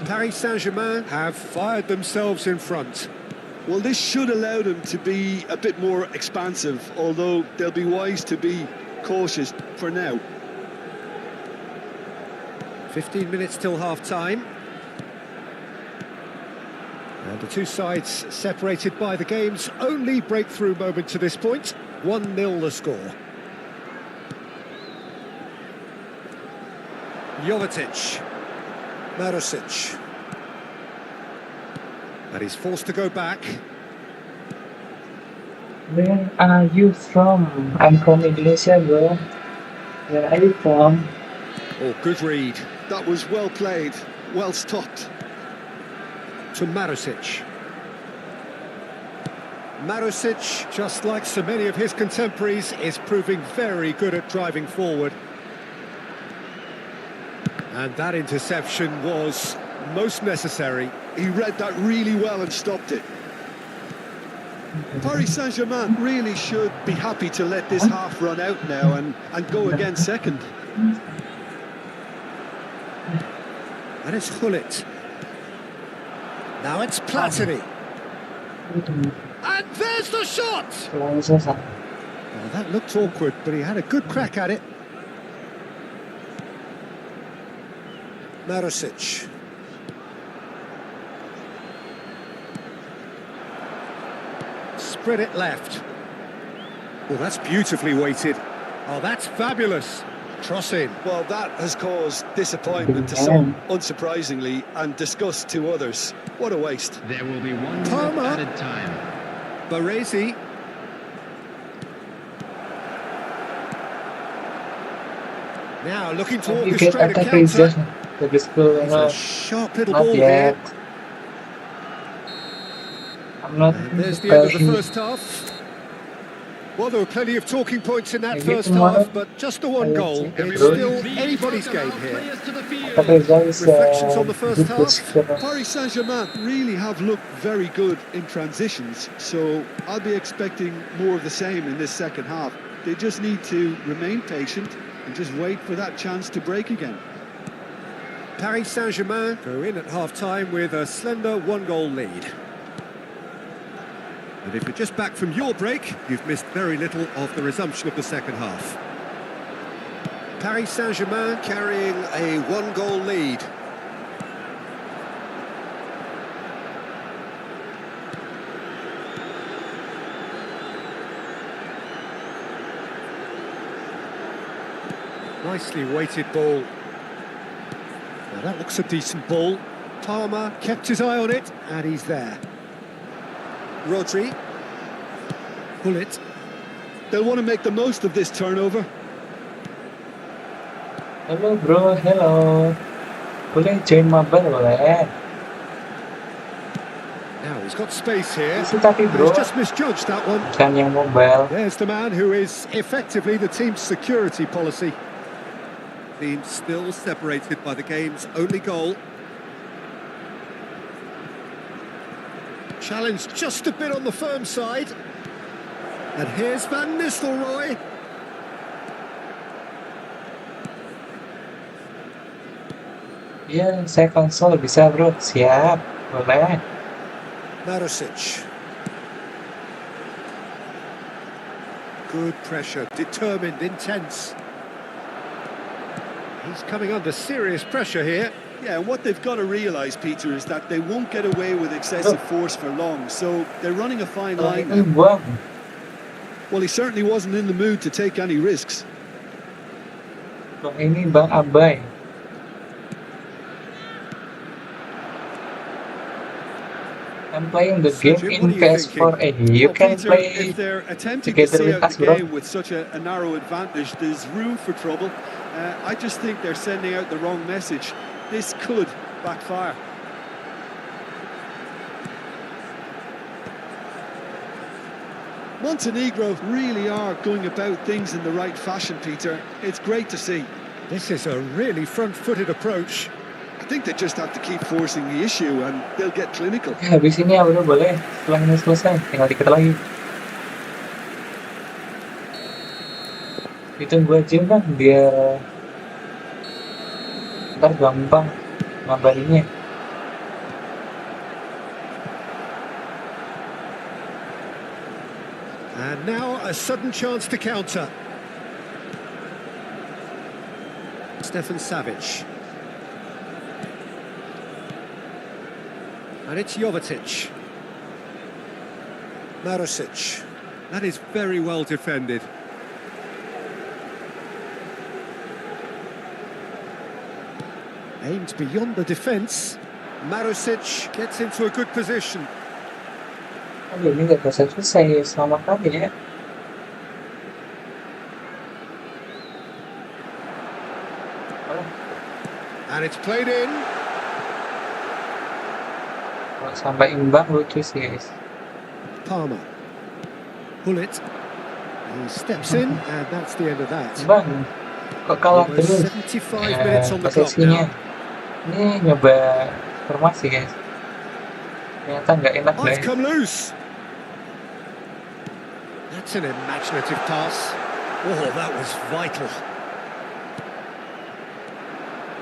Paris Saint-Germain have fired themselves in front. Well, this should allow them to be a bit more expansive, although they'll be wise to be cautious for now. 15 minutes till half-time. And the two sides separated by the game's only breakthrough moment to this point. 1-0 the score. Jovetic. Marusic. And he's forced to go back. Where are you from? I'm from Indonesia, bro. Where are you from? Oh, good read That was well played, well stopped. to Marusic. Marusic, just like so many of his contemporaries, is proving very good at driving forward. And that interception was most necessary. He read that really well and stopped it. Paris Saint-Germain really should be happy to let this half run out now and go again second. And it's Hullet. Now it's Platini. And there's the shot! Selalu susah. Well, that looked awkward, but he had a good crack at it. Marusic. Spread it left. Well, that's beautifully weighted. Oh, that's fabulous. Cross in. Well, that has caused disappointment to some, unsurprisingly, and disgust to others. What a waste. There will be 1 Palmer. minute added time. Baresi. Now looking to You get orchestrate a attack is just counter. the school, It's a sharp little not ball yet. here. I'm not. And there's the end of the first half. Well, there were plenty of talking points in that Maybe first tomorrow. half, but just the one goal. It's Everyone. still anybody's game here. Players to the field. Attack result is Reflections on the first good half. position. Paris Saint-Germain really have looked very good in transitions, so I'll be expecting more of the same in this second half. They just need to remain patient and just wait for that chance to break again. Paris Saint-Germain go in at half-time with a slender one-goal lead. And if you're just back from your break, you've missed very little of the resumption of the second half. Paris Saint-Germain carrying a one-goal lead. Nicely weighted ball. Now that looks a decent ball. Palmer kept his eye on it, and he's there. Rodri. Bullet. They'll want to make the most of this turnover. Halo bro, hello. Boleh join MABAR boleh. Now he's got space here. Itu tapi He's bro, just misjudged that one. bukan yang mobile. There's the man who is effectively the team's security policy. Team still separated by the game's only goal. Challenge just a bit on the firm side. And here's Van Nistelrooy. Iya, saya konsol bisa bro, siap, boleh. Marusic. Good pressure, determined, intense. He's coming under serious pressure here. Yeah, and what they've got to realise, Peter, is that they won't get away with excessive force for long. So they're running a fine Kalau line ini now. buang. Well, he certainly wasn't in the mood to take any risks. Kalau ini Bang Abai. I'm playing the game Sergio, in what are you PS4. You Well, can Peter, play if they're attempting to together see with out us, the bro. game with such a narrow advantage, there's room for trouble. I just think they're sending out the wrong message. This could backfire. Montenegro really are going about things in the right fashion, Peter. It's great to see. This is a really front-footed approach. I think they just have to keep forcing the issue and they'll get clinical. Ya, habis ini ya bro, boleh. Setelah ini selesai, tinggal dikit lagi. Ditunggu aja bang, biar ntar gampang ngabarinnya. And now a sudden chance to counter. Stefan Savic. And it's Jovetic. Marusic. That is very well defended. Aimed beyond the defence. Marusic gets into a good position. Aduh, ini nggak bisa selesai sama kali ya. And it's played in. Kalau sampai imbang lucu sih guys. Palmer. Bullet. He steps in, and that's the end of that. Bang, kok kalah Almost terus? 75 minutes on the clock Posisinya. now. Ini nyoba formasi guys. Ternyata nggak enak Oh, guys. it's come loose. That's an imaginative pass. Oh, that was vital.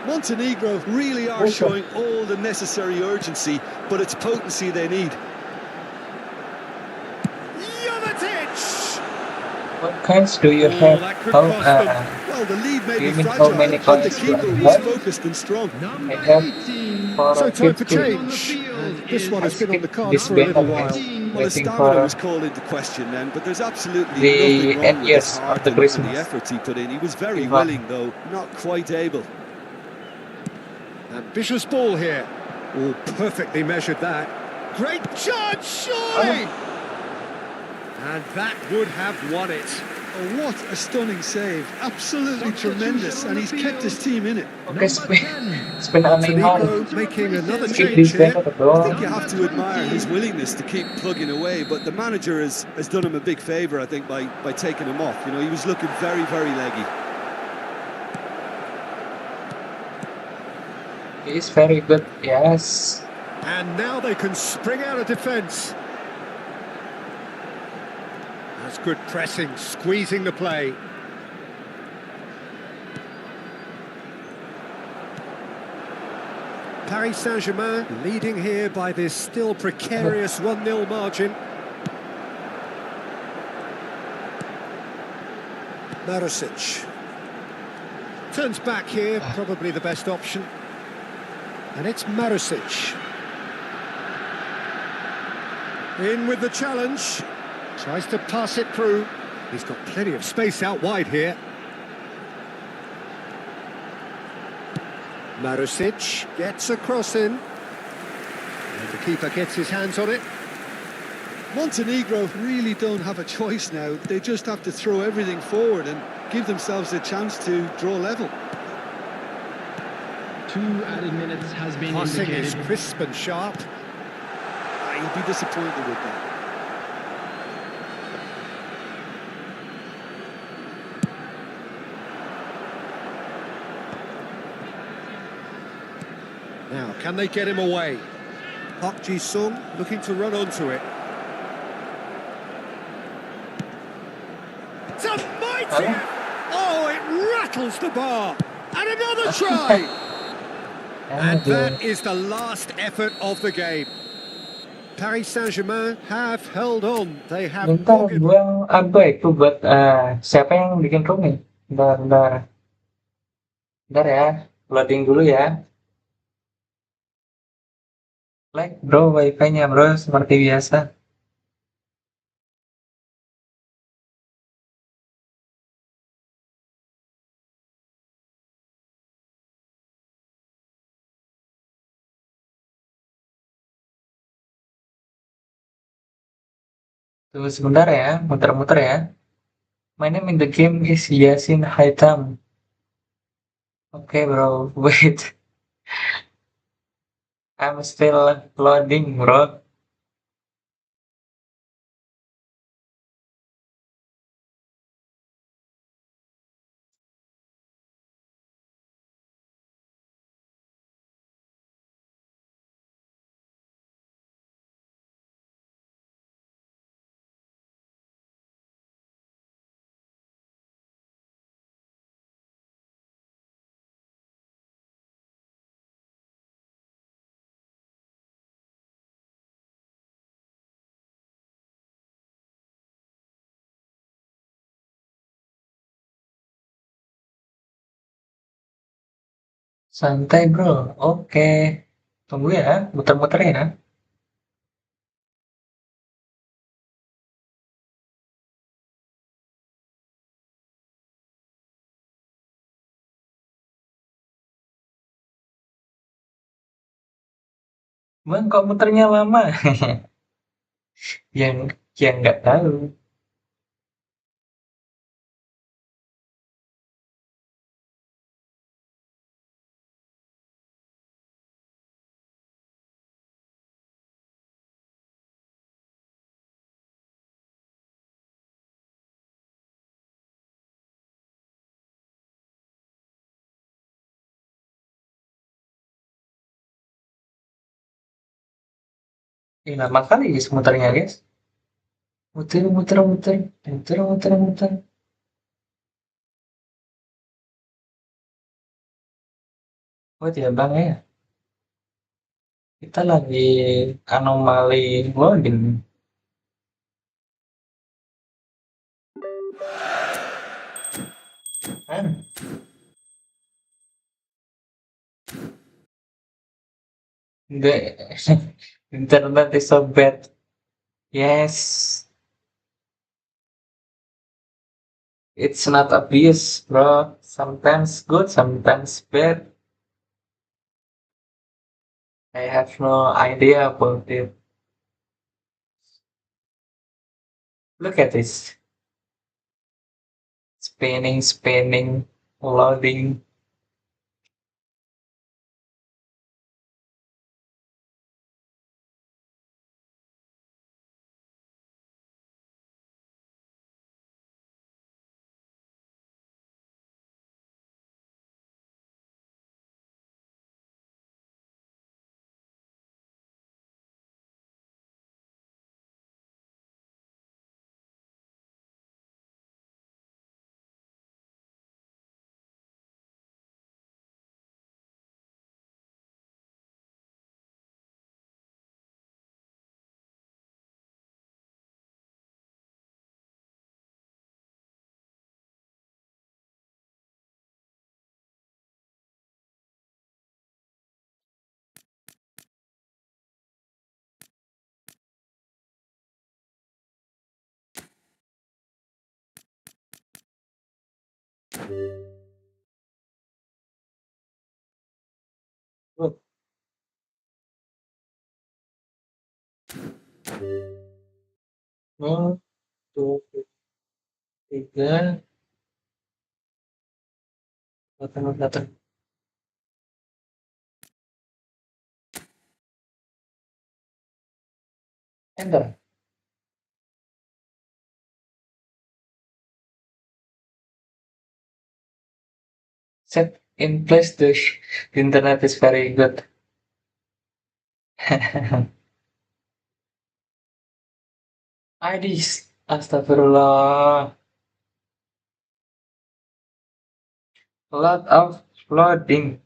Montenegro really are showing all the necessary urgency, but it's potency they need. Jovetic! What kinds do you Oh, have? that could How, cost them. Well, the lead may You be mean how fragile, many but the coins keeper do I was have? focused and strong. Number I have 18. for So time for 50. change. And this one has been on the cards This for a little band while. is Well, the waiting stamina for was called into question then, but there's absolutely the nothing wrong 8 with years his of heart the and Christmas. the efforts he put in. He was very FIFA. willing, though, not quite able. Ambitious ball here. Oh, perfectly measured that. Great judge, surely! And that would have won it. Oh, what a stunning save. Absolutely tremendous, and he's kept his team in it. Okay, spin on Neymar. Montenegro making another Skip change this here. better I bro. think you have to admire his willingness to keep plugging away, but the manager has done him a big favour, I think, by taking him off. You know, he was looking very, very leggy. He is very good, yes. And now they can spring out of defence. That's good pressing, squeezing the play. Paris Saint-Germain leading here by this still precarious 1-0 margin. Marusic. Turns back here, probably the best option. And it's Marusic. In with the challenge. Tries to pass it through. He's got plenty of space out wide here. Marusic gets a cross in. And the keeper gets his hands on it. Montenegro really don't have a choice now. They just have to throw everything forward and give themselves a chance to draw level. 2 added minutes has been Passing is indicated. crisp and sharp. He'll be disappointed with that. Now, can they get him away? Park Ji-sung looking to run onto it. It's a mighty... Oh, it rattles the bar. And another try. And that is the last effort of the game. Paris Saint-Germain have held on. They have Bentar, not given gue apa itu buat siapa yang bikin room nih? Bentar ya, loading dulu ya. Like bro, wifi-nya bro, seperti biasa. Tunggu sebentar ya, muter-muter ya. My name in the game is Yasin Haitam. Okay bro, wait. I'm still loading bro. Santai bro, oke. Tunggu ya, muter-muter ya. Bang, kok muternya lama? yang yang nggak tahu. Ini lama kali guys muternya guys. Muter, muter, muter, muter, muter, muter. Oh ya bang ya, kita lagi anomali loading. Kan? The internet is so bad. Yes, it's not obvious, bro. Sometimes good, sometimes bad. I have no idea about it. Look at this. Spinning, spinning, loading. Bro. Oh, 23. Datang. Enter. Set in place the internet is very good. Aidis, astagfirullah. Lot of loading.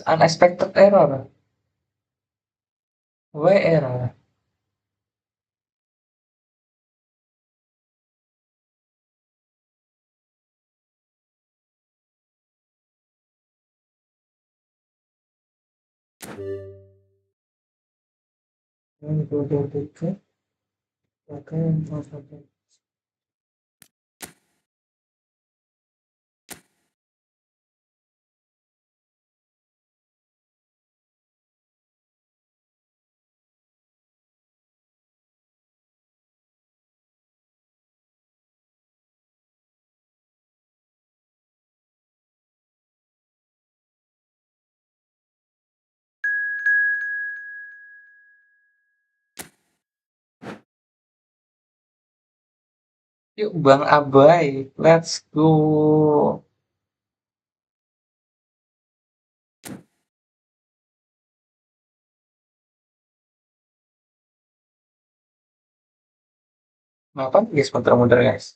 Unexpected error. Why error? Yuk Bang Abai, let's go. Apa guys, muter-muter guys?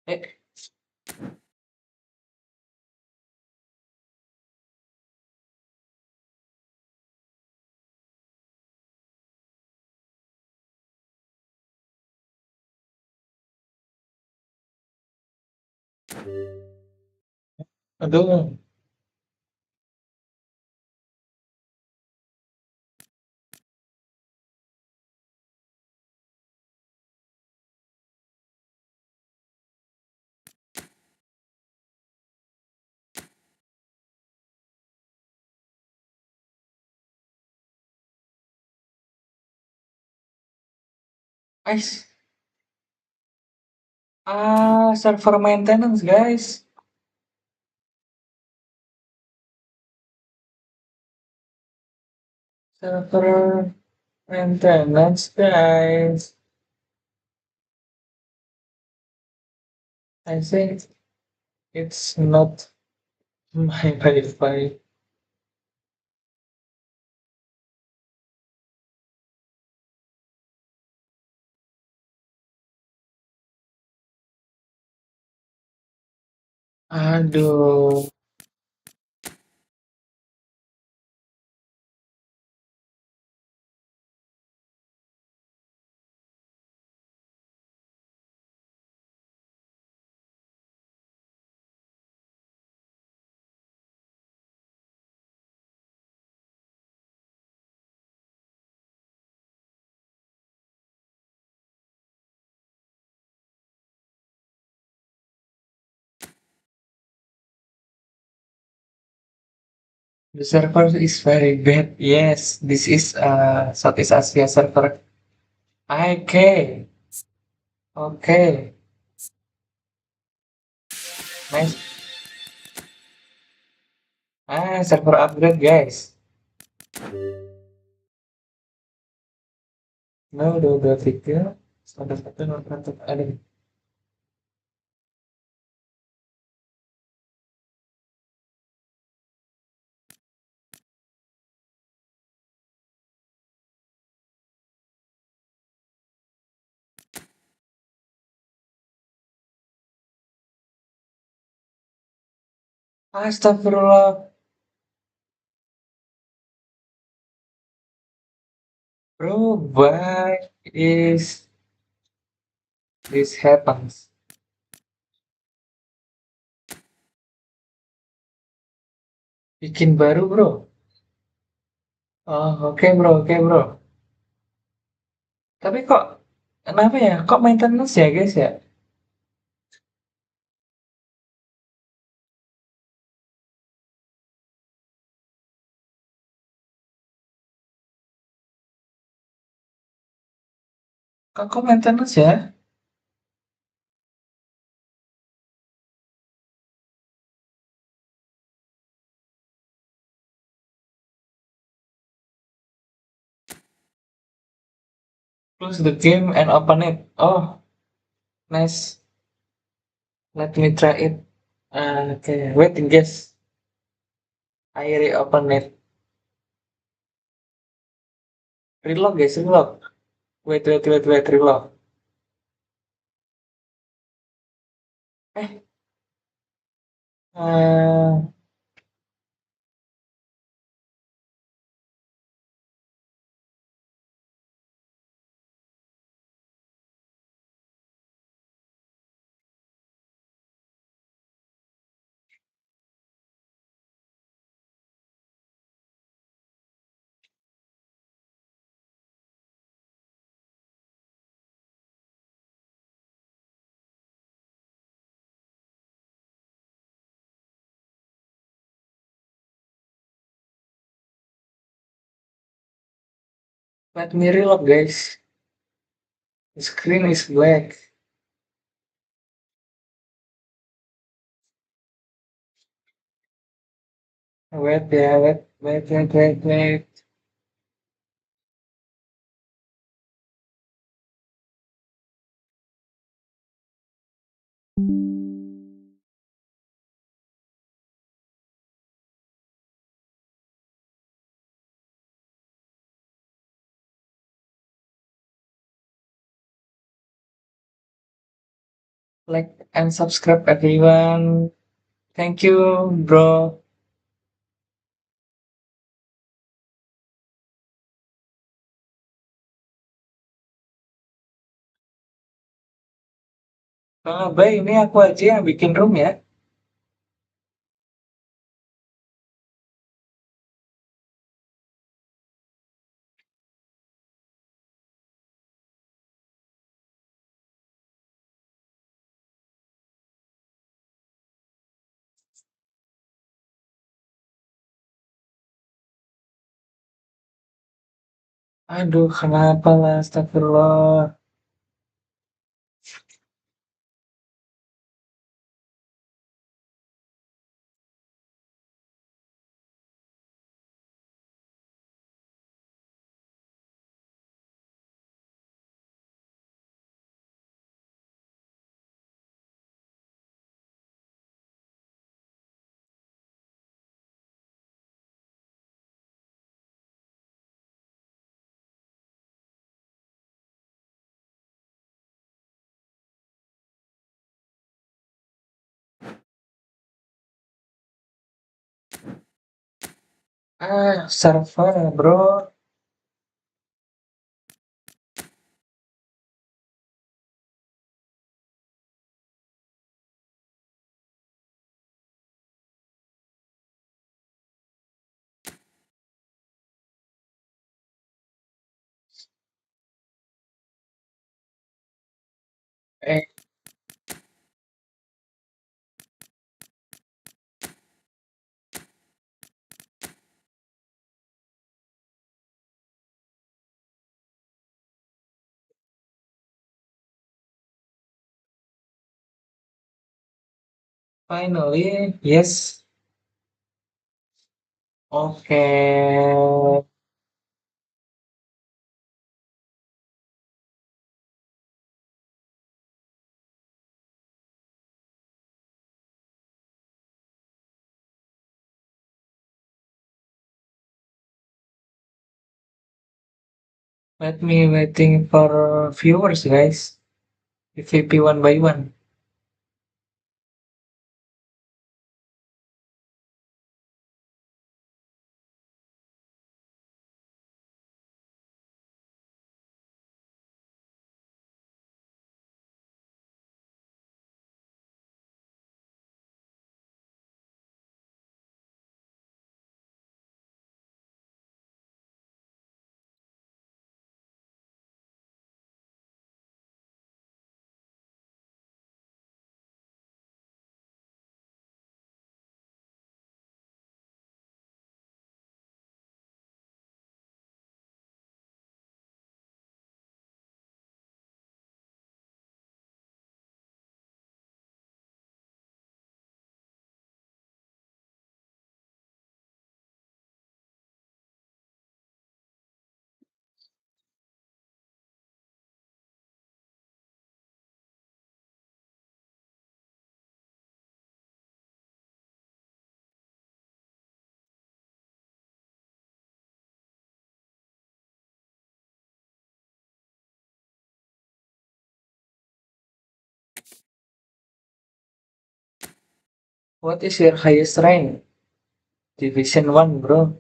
Eh, aduh. Guys, server maintenance guys. Server maintenance guys. I think it's not my Wi-Fi. Aduh. The server is very bad. Yes, this is Southeast Asia server. Okay, okay, nice. Server upgrade guys. No, dua tiga, satu nol satu ada. Astagfirullah, bro. Why is this happens? Bikin baru bro. Oh, oke bro, oke bro. Tapi kok kenapa ya? Kok maintenance ya guys ya? Kakak maintenance ya? Close the game and open it. Oh, nice. Let me try it. Okay, wait, guess. I reopen it. Reload guys, reload. Wait, reload. Eh, uh, let me reload guys. The screen is black. Wait, yeah, wait. Like and subscribe everyone. Thank you, bro. Bye, ini aku aja yang bikin room ya. Aduh, kenapa lah, astagfirullah. Server, bro. Eh, finally, yes. Oke. Let me waiting for viewers, guys. PVP one by one. What is your highest rank? Division 1, bro.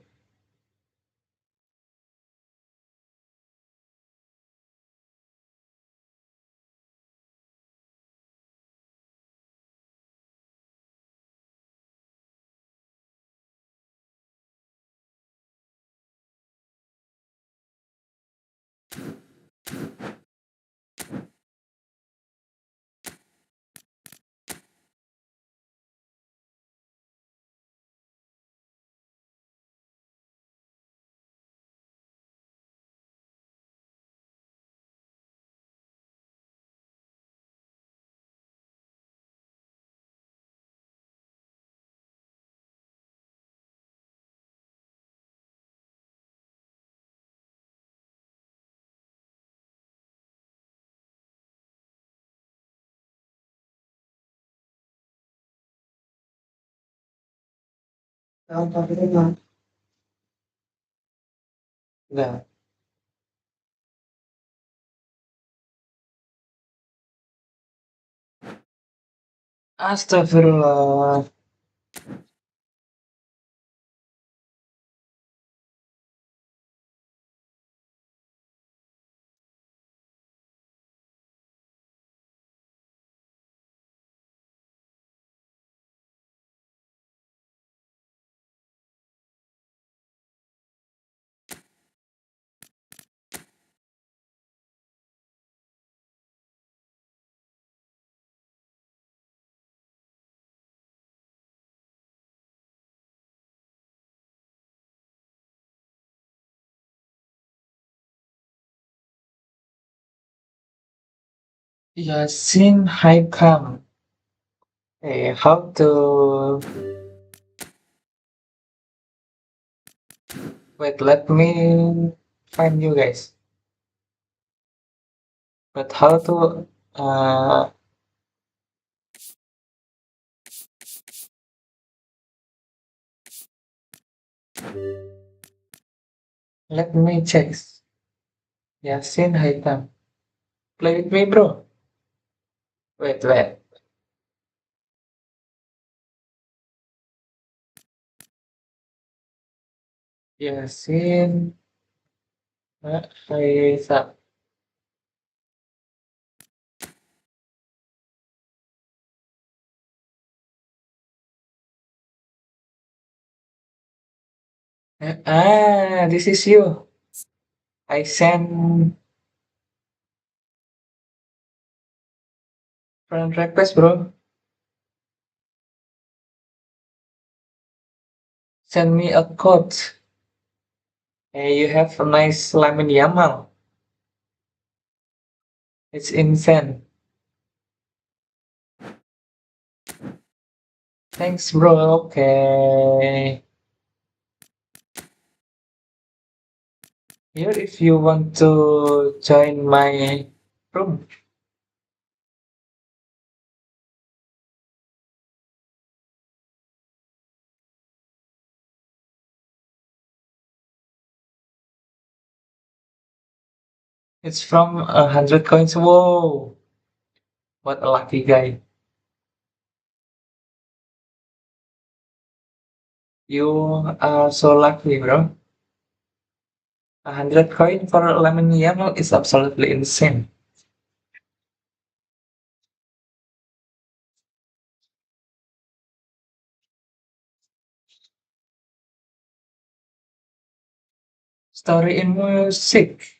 Nah, astagfirullah. Yasin Haikam. Hey, how to... Wait, let me find you guys. But how to... let me check. Yasin Haikam. Play with me, bro. Wait. Yasin Haikam. This is you. I send friend request, bro. Send me a code. Hey, you have a nice lemon yamal. It's insane. Thanks, bro. Okay. Here, if you want to join my room. It's from 100 coins. Whoa. What a lucky guy. You are so lucky, bro. 100 coin for lemon yamal is absolutely insane. Story in music.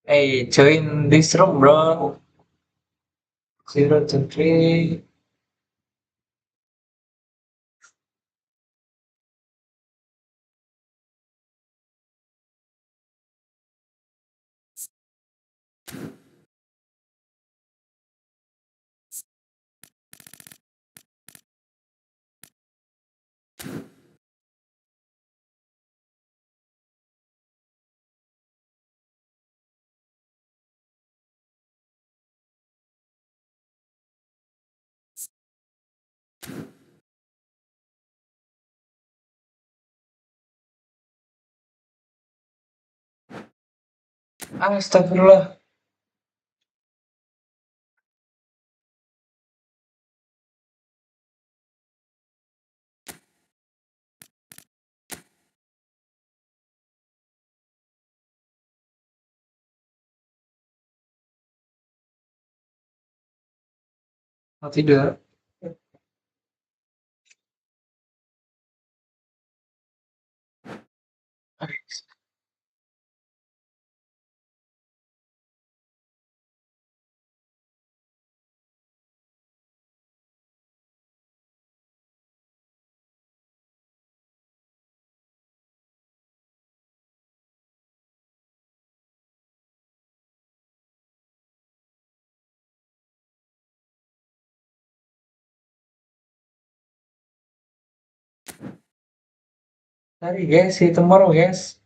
Hey, join this room, bro. 0 to 3. Astagfirullah. Oh, tidak. Sorry guys, see you tomorrow guys.